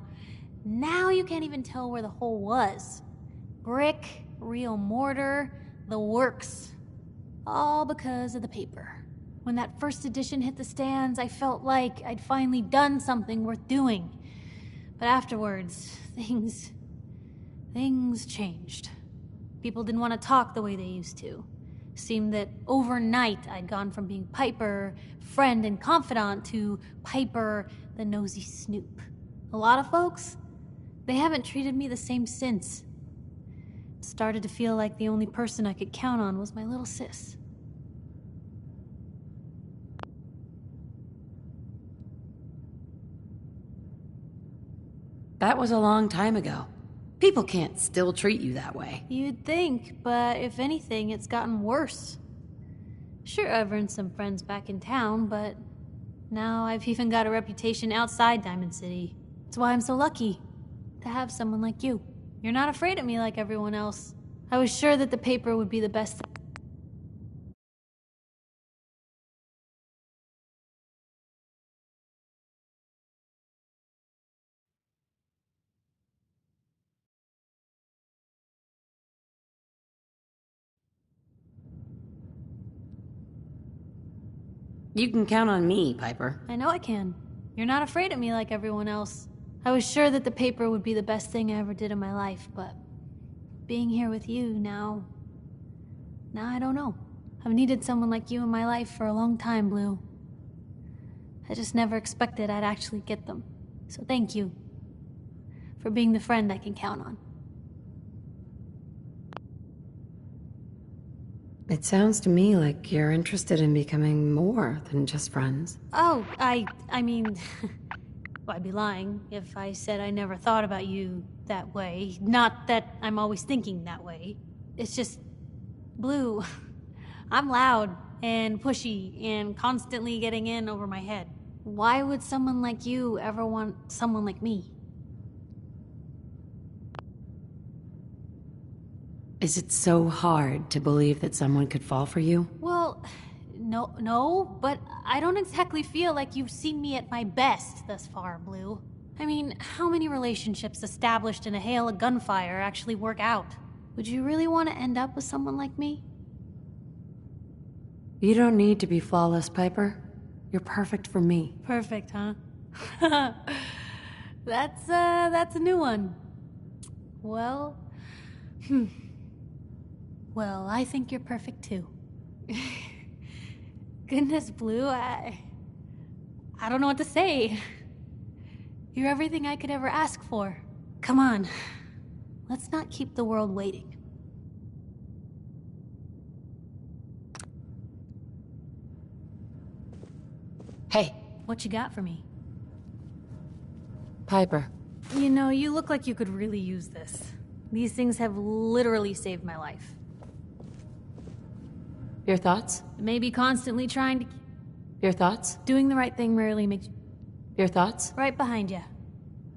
you can't even tell where the hole was. Brick, real mortar, the works. All because of the paper. When that first edition hit the stands, I felt like I'd finally done something worth doing. But afterwards, things changed. People didn't want to talk the way they used to. Seemed that overnight I'd gone from being Piper, friend and confidant, to Piper, the nosy snoop. A lot of folks, they haven't treated me the same since. It started to feel like the only person I could count on was my little sis. That was a long time ago. People can't still treat you that way. You'd think, but if anything, it's gotten worse. Sure, I've earned some friends back in town, but now I've even got a reputation outside Diamond City. That's why I'm so lucky to have someone like you. You're not afraid of me like everyone else. I was sure that the paper would be the best thing. You can count on me, Piper. I know I can. You're not afraid of me like everyone else. I was sure that the paper would be the best thing I ever did in my life, but being here with you now I don't know. I've needed someone like you in my life for a long time, Blue. I just never expected I'd actually get them. So thank you for being the friend I can count on. It sounds to me like you're interested in becoming more than just friends. Oh, I mean, well, I'd be lying if I said I never thought about you that way. Not that I'm always thinking that way. It's just, Blue, I'm loud and pushy and constantly getting in over my head. Why would someone like you ever want someone like me? Is it so hard to believe that someone could fall for you? Well, no, but I don't exactly feel like you've seen me at my best thus far, Blue. I mean, how many relationships established in a hail of gunfire actually work out? Would you really want to end up with someone like me? You don't need to be flawless, Piper. You're perfect for me. Perfect, huh? That's a new one. Well, Well, I think you're perfect too. Goodness, Blue, I don't know what to say. You're everything I could ever ask for. Come on, let's not keep the world waiting. Hey. What you got for me? Piper. You know, you look like you could really use this. These things have literally saved my life. Your thoughts? Maybe constantly trying to... Your thoughts? Doing the right thing rarely makes... Your thoughts? Right behind you.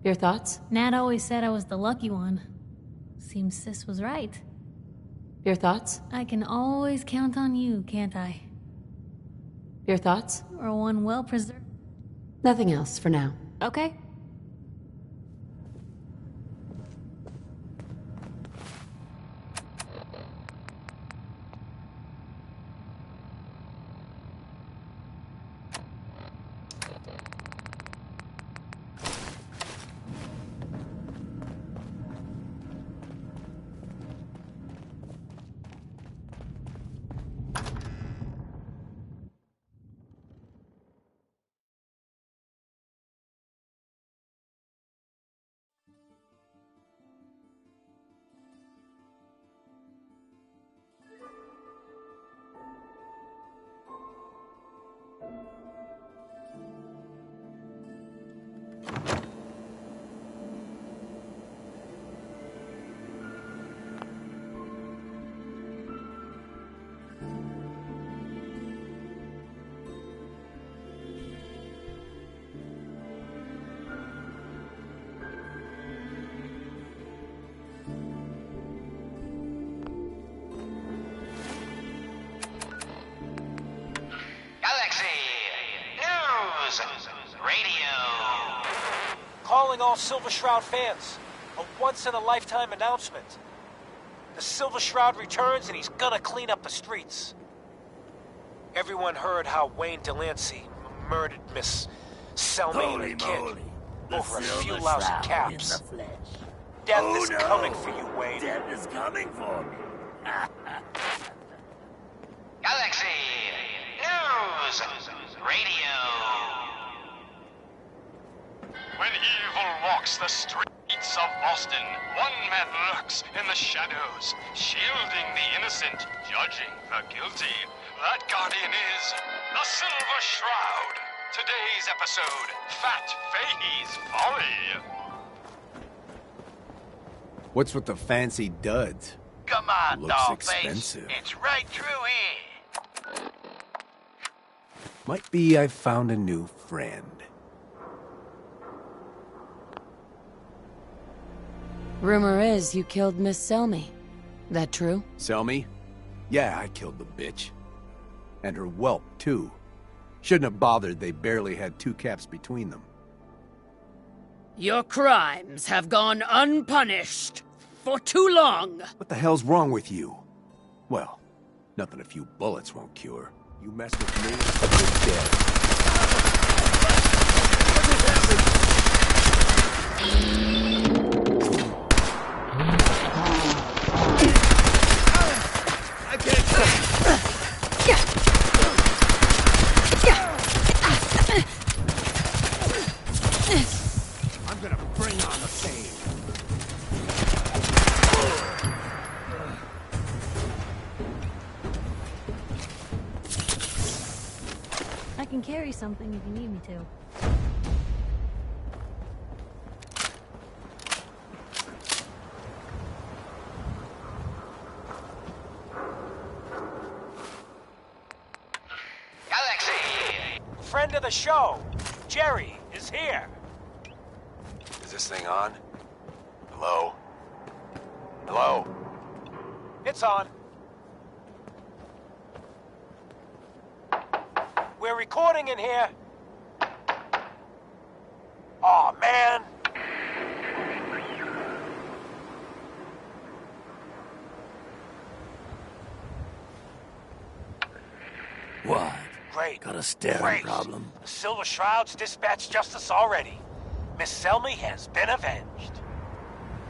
Your thoughts? Nat always said I was the lucky one. Seems Sis was right. Your thoughts? I can always count on you, can't I? Your thoughts? Or one well-preserved... Nothing else for now. Okay. all Silver Shroud fans. A once-in-a-lifetime announcement. The Silver Shroud returns and he's gonna clean up the streets. Everyone heard how Wayne Delancey murdered Miss Selmy and the kid over a few lousy caps. Death is coming for you, Wayne. Death is coming for me. Galaxy News Radio. When evil walks the streets of Boston, one man lurks in the shadows, shielding the innocent, judging the guilty. That guardian is the Silver Shroud. Today's episode, Fat Fahey's Folly. What's with the fancy duds? Come on, Looks dollface. expensive. It's right through here. Might be I've found a new friend. Rumor is you killed Miss Selmy. That true? Selmy? Yeah, I killed the bitch. And her whelp, too. Shouldn't have bothered, they barely had 2 caps between them. Your crimes have gone unpunished for too long. What the hell's wrong with you? Well, nothing a few bullets won't cure. You mess with me, you're dead. I'm gonna bring on the pain. I can carry something if you need me to. Friend of the show, Jerry, is here. Is this thing on? Hello? Hello? It's on. We're recording in here. Aw, man. What? Great. Got a staring Great. problem? The Silver Shroud's dispatched justice already. Miss Selmy has been avenged.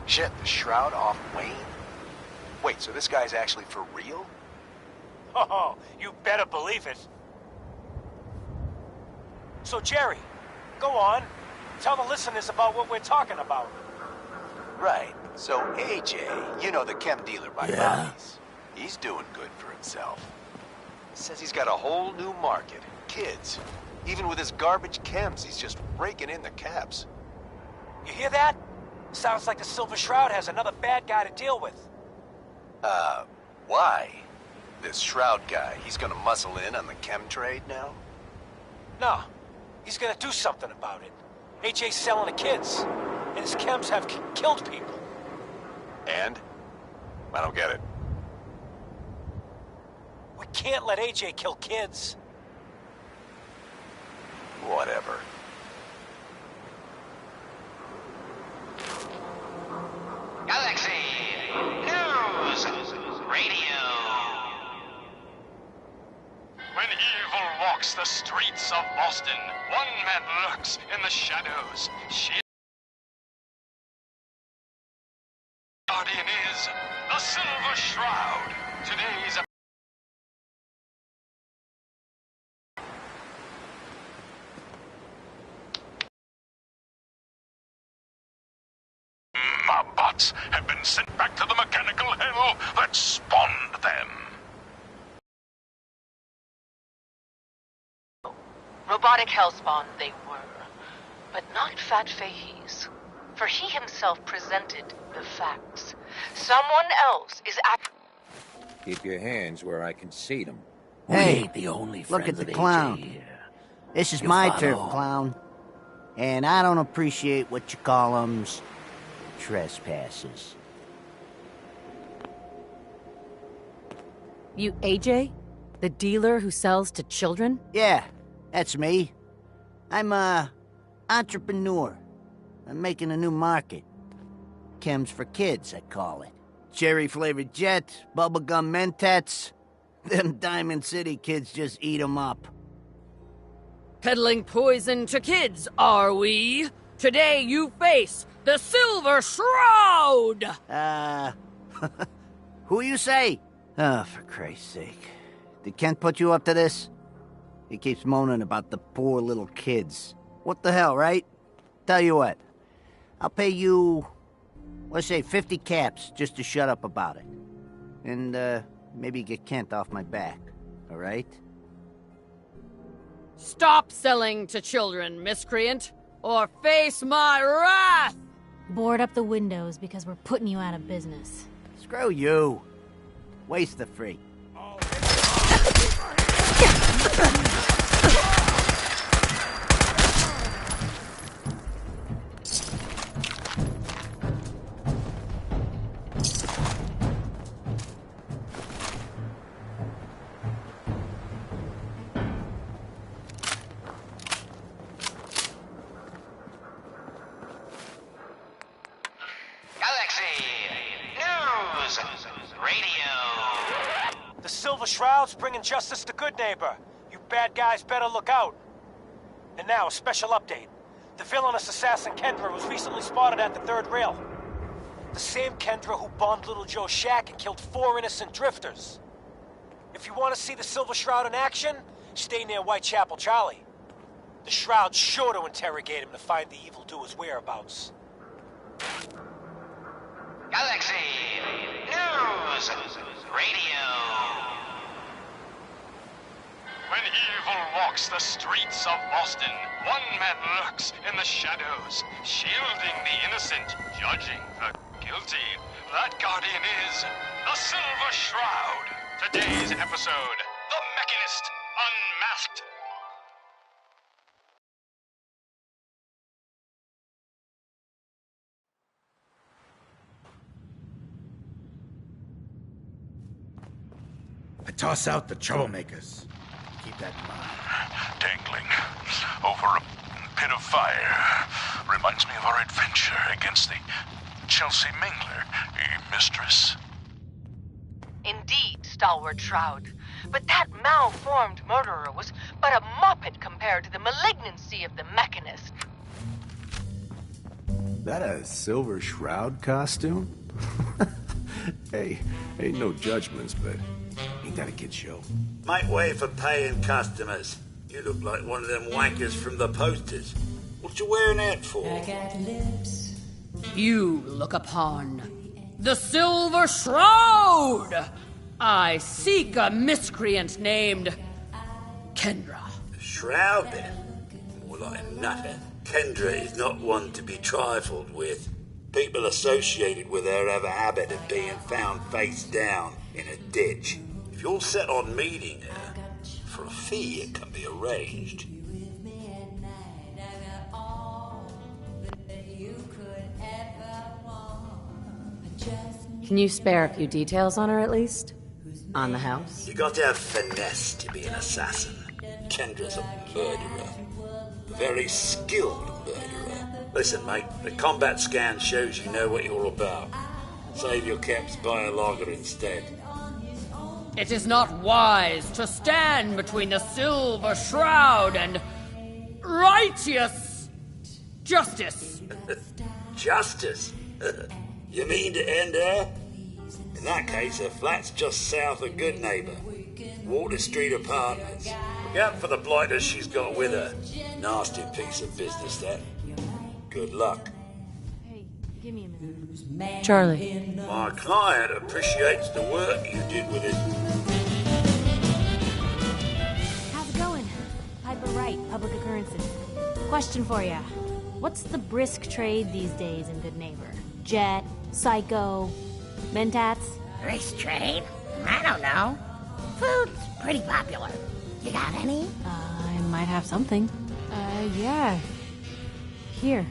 Shit, the Shroud off Wayne? Wait, so this guy's actually for real? Oh, you better believe it. So, Jerry, go on. Tell the listeners about what we're talking about. Right. So AJ, you know the chem dealer by Bobby's. He's doing good for himself. Says he's got a whole new market. Kids. Even with his garbage chems, he's just raking in the caps. You hear that? Sounds like the Silver Shroud has another bad guy to deal with. Why? This Shroud guy, he's gonna muscle in on the chem trade now? No, he's gonna do something about it. AJ's selling the kids, and his chems have killed people. And? I don't get it. We can't let AJ kill kids. Whatever. Galaxy News Radio. When evil walks the streets of Boston, one man lurks in the shadows. Guardian is the Silver Shroud. Today's my bots have been sent back to the mechanical hell that spawned them. Robotic hellspawn they were, but not Fat Fahey's. For he himself presented the facts. Someone else is Keep your hands where I can see them. Hey, look at the clown. This is my turf, clown. And I don't appreciate what you call 'em's trespasses. You AJ? The dealer who sells to children? Yeah, that's me. I'm a entrepreneur. I'm making a new market. Chems for kids, I call it. Cherry-flavored Jet, bubblegum Mentats. Them Diamond City kids just eat 'em up. Peddling poison to kids, are we? Today you face the Silver Shroud! Who you say? Oh, for Christ's sake. Did Kent put you up to this? He keeps moaning about the poor little kids. What the hell, right? Tell you what. I'll pay you, let's say 50 caps just to shut up about it. And, maybe get Kent off my back, all right? Stop selling to children, miscreant, or face my wrath! Board up the windows because we're putting you out of business. Screw you. Waste the free. The Silver Shroud's bringing justice to Goodneighbor. You bad guys better look out. And now, a special update. The villainous assassin Kendra was recently spotted at the third rail. The same Kendra who bombed Little Joe's shack and killed 4 innocent drifters. If you want to see the Silver Shroud in action, stay near Whitechapel Charlie. The Shroud's sure to interrogate him to find the evildoer's whereabouts. Galaxy News Radio. When evil walks the streets of Boston, one man lurks in the shadows, shielding the innocent, judging the guilty. That guardian is the Silver Shroud. Today's episode, The Mechanist Unmasked. I toss out the troublemakers. Keep that in mind. Dangling over a pit of fire reminds me of our adventure against the Chelsea Mingler, mistress. Indeed, Stalwart Shroud. But that malformed murderer was but a muppet compared to the malignancy of the Mechanist. That a Silver Shroud costume? Hey, ain't no judgments, but ain't that a kid show? Make way for paying customers. You look like one of them wankers from the posters. What you wearing that for? You look upon the Silver Shroud! I seek a miscreant named Kendra. Shroud, then? More like a nutter. Kendra is not one to be trifled with. People associated with her have a habit of being found face down in a ditch. If you're set on meeting her, for a fee it can be arranged. Can you spare a few details on her at least? On the house? You got to have finesse to be an assassin. Kendra's a murderer. A very skilled murderer. Listen, mate, the combat scan shows you know what you're about. Save your caps, buy a lager instead. It is not wise to stand between the Silver Shroud and righteous justice. Justice? You mean to end her? In that case, her flat's just south of Goodneighbor. Water Street Apartments. Look out for the blighters she's got with her. Nasty piece of business, that. Good luck. Hey, give me a minute. Charlie. My client appreciates the work you did with it. How's it going? Piper Wright, Public Occurrences. Question for ya. What's the brisk trade these days in Goodneighbor? Jet, Psycho, Mentats? Brisk trade? I don't know. Food's pretty popular. You got any? I might have something. Yeah. Here.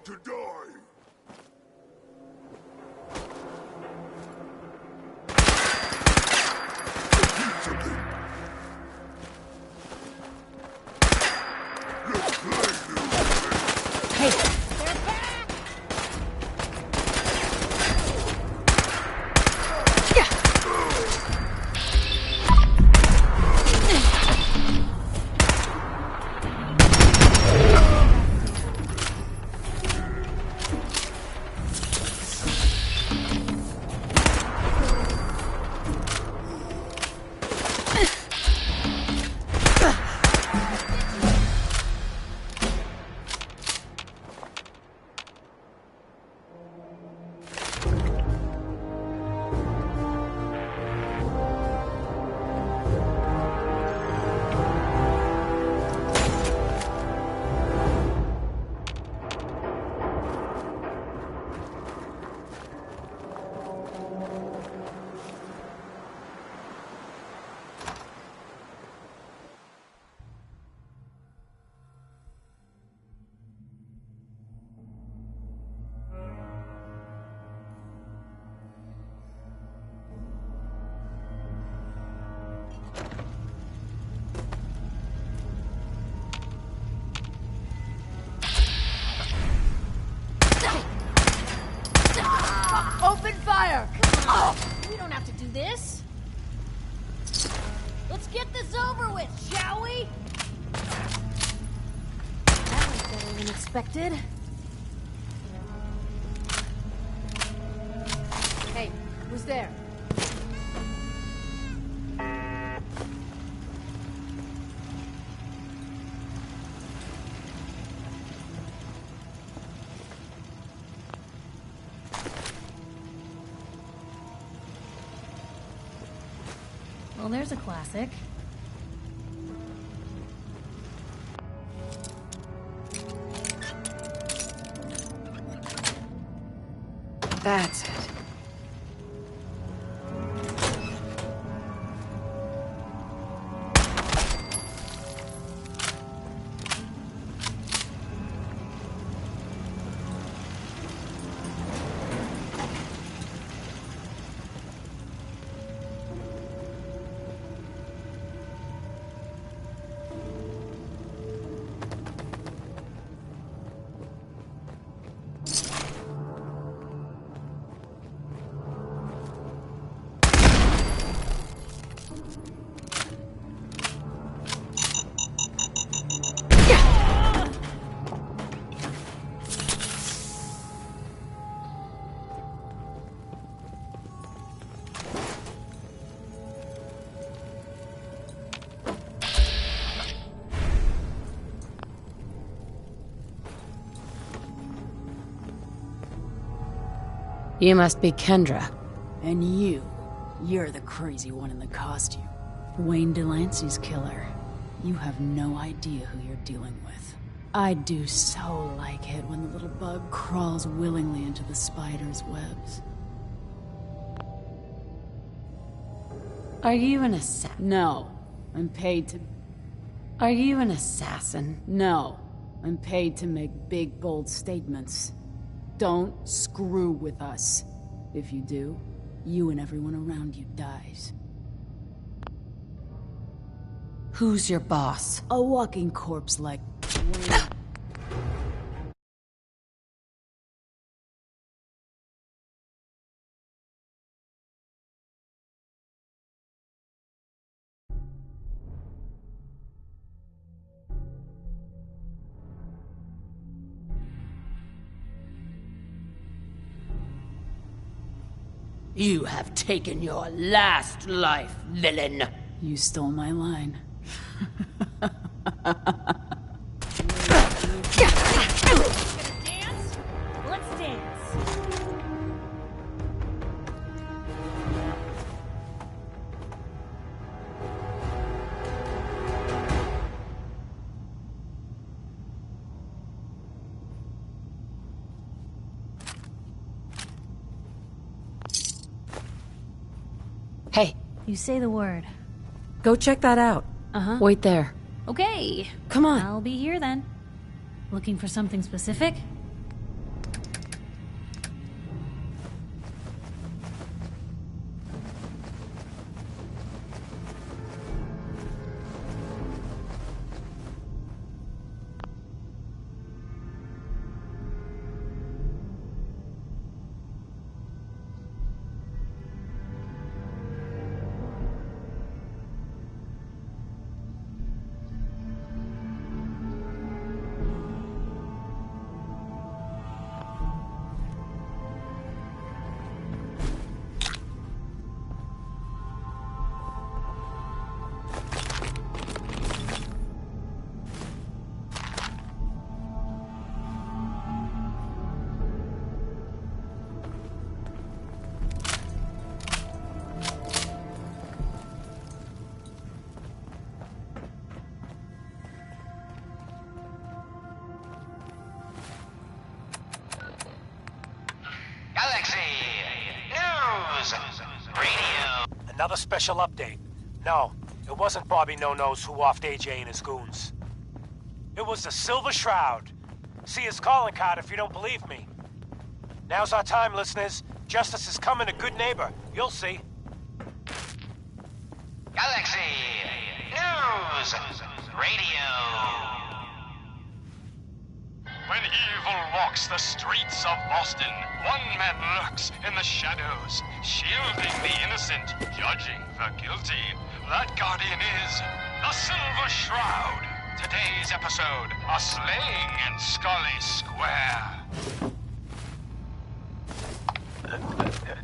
to die! Hey! Open fire! Oh, we don't have to do this. Let's get this over with, shall we? That went better than expected. Hey, who's there? Well, there's a classic. That's it. You must be Kendra. And you're the crazy one in the costume. Wayne Delancey's killer. You have no idea who you're dealing with. I do so like it when the little bug crawls willingly into the spider's webs. Are you an assassin? No, I'm paid to... Are you an assassin? No, I'm paid to make big, bold statements. Don't screw with us. If you do, you and everyone around you dies. Who's your boss? A walking corpse like Wayne. You have taken your last life, villain. You stole my line. Dance? Let's dance. Hey. You say the word. Go check that out. Uh-huh. Wait there. Okay. Come on. I'll be here then. Looking for something specific? News Radio. Another special update. No, it wasn't Bobby No-Nos who offed AJ and his goons. It was the Silver Shroud. See his calling card if you don't believe me. Now's our time, listeners. Justice is coming to Good Neighbor. You'll see. Galaxy News Radio. When evil walks the streets of Boston, one man lurks in the shadows, shielding the innocent, judging the guilty. That guardian is the Silver Shroud. Today's episode, a slaying in Scully Square.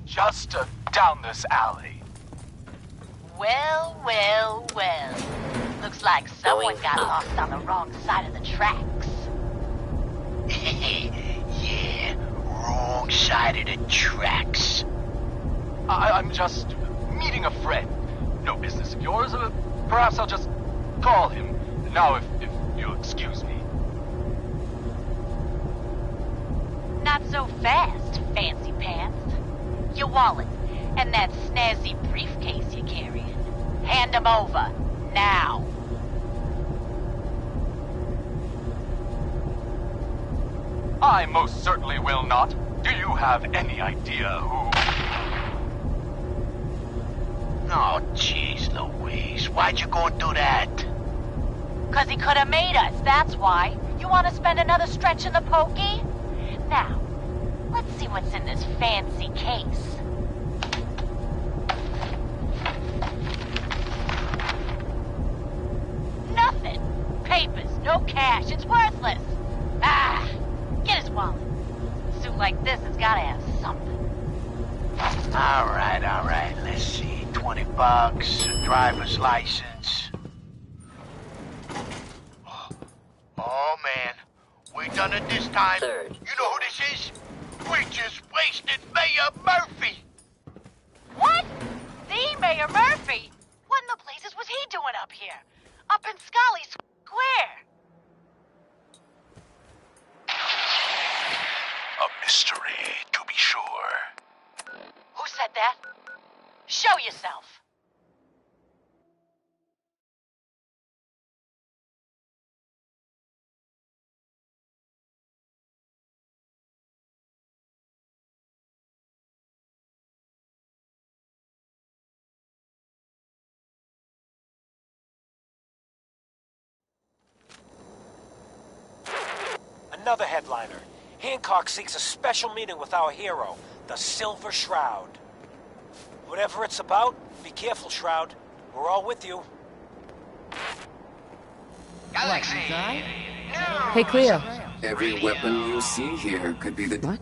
Just down this alley. Well, well, well. Looks like someone got lost on the wrong side of the tracks. Yeah, wrong side of the tracks. I'm just meeting a friend. No business of yours. Perhaps I'll just call him. Now, if you'll excuse me. Not so fast, fancy pants. Your wallet and that snazzy briefcase you're carrying. Hand them over, now. I most certainly will not. Do you have any idea who... Oh, jeez Louise. Why'd you go do that? 'Cause he could have made us, that's why. You want to spend another stretch in the pokey? Now, let's see what's in this fancy case. Nothing. Papers, no cash, it's worthless. Ah, get his wallet. A suit like this has gotta have something. All right. Let's see. $20, a driver's license. Oh, man. We done it this time. You know who this is? We just wasted Mayor Murphy. What? The Mayor Murphy? What in the blazes was he doing up here? Up in Scully Square? A mystery, to be sure. Who said that? Show yourself. Another headliner. Hancock seeks a special meeting with our hero, the Silver Shroud. Whatever it's about, be careful, Shroud. We're all with you. Galaxy Hey, Cleo. Every weapon you see here could be the... What?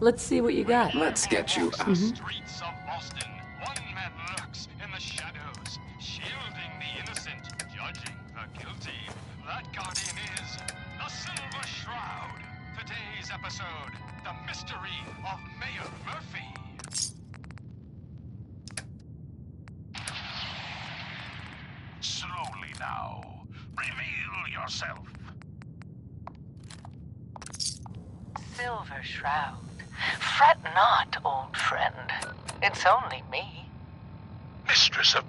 Let's see what you got. Let's get you out. Streets of Boston, one man lurks in the shadows, shielding the innocent, judging the guilty. That guardian is the Silver Shroud. Today's episode, the mystery of Mayor Murphy. Slowly now. Reveal yourself. Silver Shroud. Fret not, old friend. It's only me. Mistress of...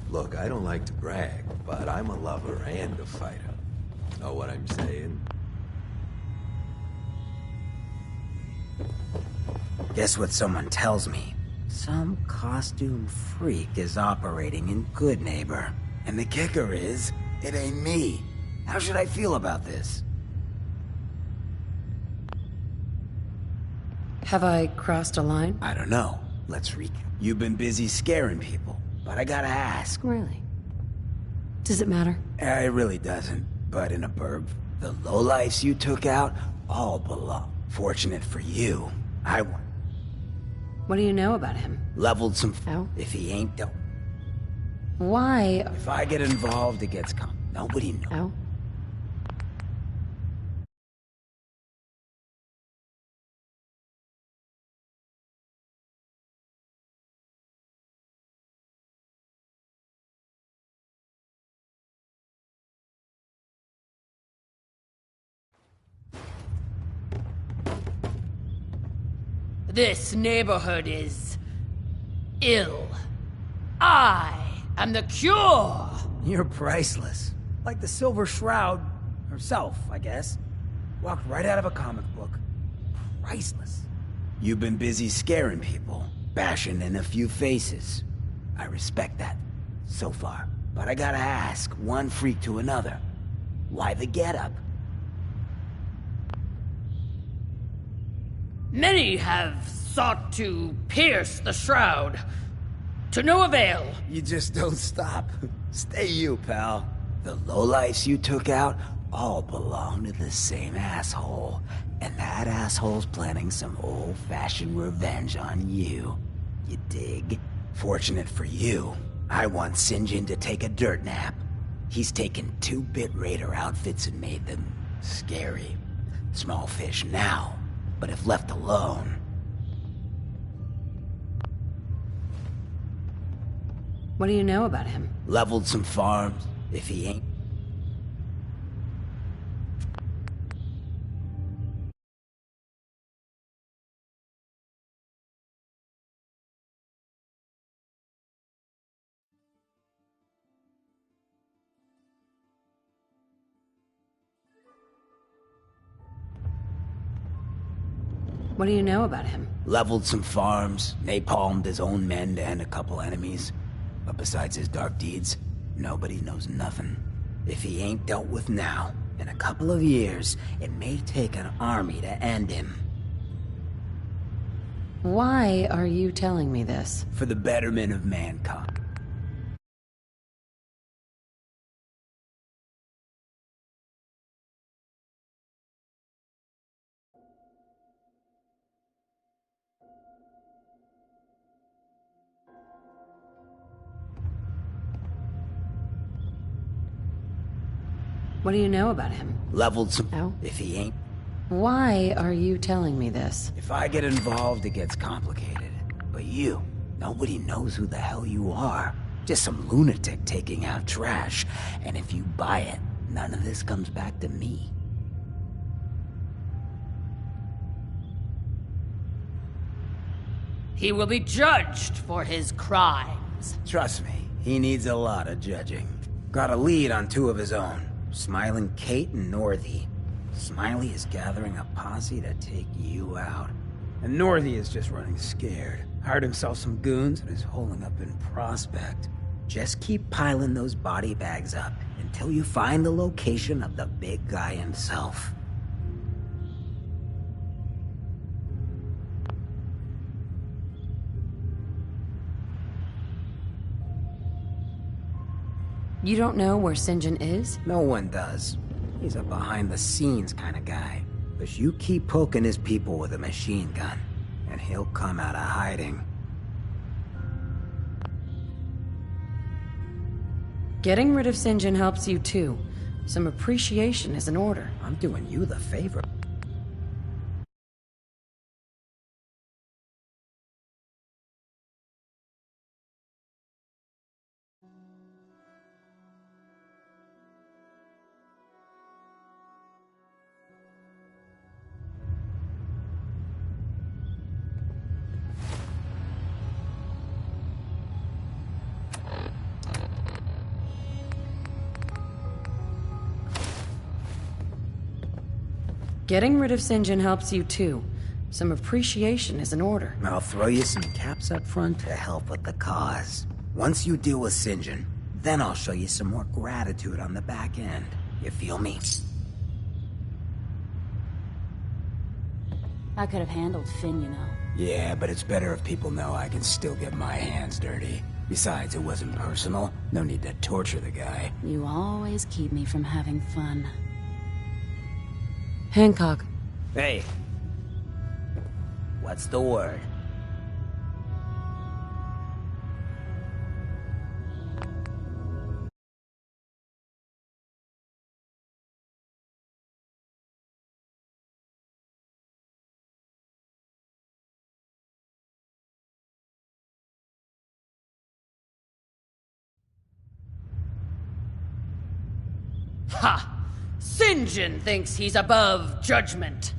Look, I don't like to brag, but I'm a lover and a fighter. Know what I'm saying? Guess what someone tells me? Some costume freak is operating in Good Neighbor. And the kicker is, it ain't me. How should I feel about this? Have I crossed a line? I don't know. Let's recap. You've been busy scaring people, but I gotta ask. Really? Does it matter? It really doesn't, but in a burb, the lowlifes you took out all belong. Fortunate for you, I won. What do you know about him? Leveled some if he ain't dope. Why? If I get involved, it gets nobody knows. Ow. This neighborhood is ill. I am the cure! You're priceless. Like the Silver Shroud herself, I guess. Walked right out of a comic book. Priceless. You've been busy scaring people, bashing in a few faces. I respect that, so far. But I gotta ask, one freak to another. Why the getup? Many have sought to pierce the shroud. To no avail. You just don't stop. Stay you, pal. The lowlifes you took out all belong to the same asshole. And that asshole's planning some old-fashioned revenge on you. You dig? Fortunate for you, I want Sinjin to take a dirt nap. He's taken 2-bit raider outfits and made them scary. Small fish now, but if left alone... What do you know about him? Leveled some farms, if he ain't. What do you know about him? Leveled some farms, napalmed his own men and a couple enemies. But besides his dark deeds, nobody knows nothing. If he ain't dealt with now, in a couple of years, it may take an army to end him. Why are you telling me this? For the betterment of mankind. What do you know about him? Leveled some... if he ain't... Why are you telling me this? If I get involved, it gets complicated. But you, nobody knows who the hell you are. Just some lunatic taking out trash. And if you buy it, none of this comes back to me. He will be judged for his crimes. Trust me, he needs a lot of judging. Got a lead on 2 of his own. Smiling Kate and Northy. Smiley is gathering a posse to take you out. And Northy is just running scared. Hired himself some goons and is holding up in Prospect. Just keep piling those body bags up until you find the location of the big guy himself. You don't know where Sinjin is? No one does. He's a behind-the-scenes kind of guy. But you keep poking his people with a machine gun, and he'll come out of hiding. Getting rid of Sinjin helps you too. Some appreciation is in order. I'm doing you the favor. Getting rid of Sinjin helps you too. Some appreciation is in order. I'll throw you some caps up front to help with the cause. Once you deal with Sinjin, then I'll show you some more gratitude on the back end. You feel me? I could have handled Finn, you know. Yeah, but it's better if people know I can still get my hands dirty. Besides, it wasn't personal. No need to torture the guy. You always keep me from having fun. Hancock. Hey. What's the word? Ha! Sinjin thinks he's above judgment,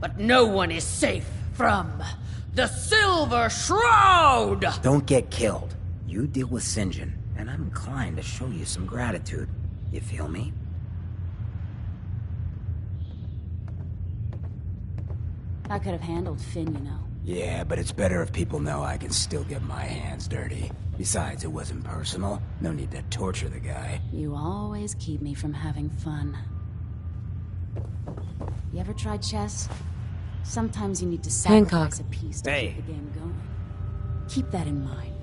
but no one is safe from the Silver Shroud! Don't get killed. You deal with Sinjin, and I'm inclined to show you some gratitude. You feel me? I could have handled Finn, you know. Yeah, but it's better if people know I can still get my hands dirty. Besides, it wasn't personal. No need to torture the guy. You always keep me from having fun. You ever tried chess? Sometimes you need to sacrifice a piece to keep the game going. Keep that in mind.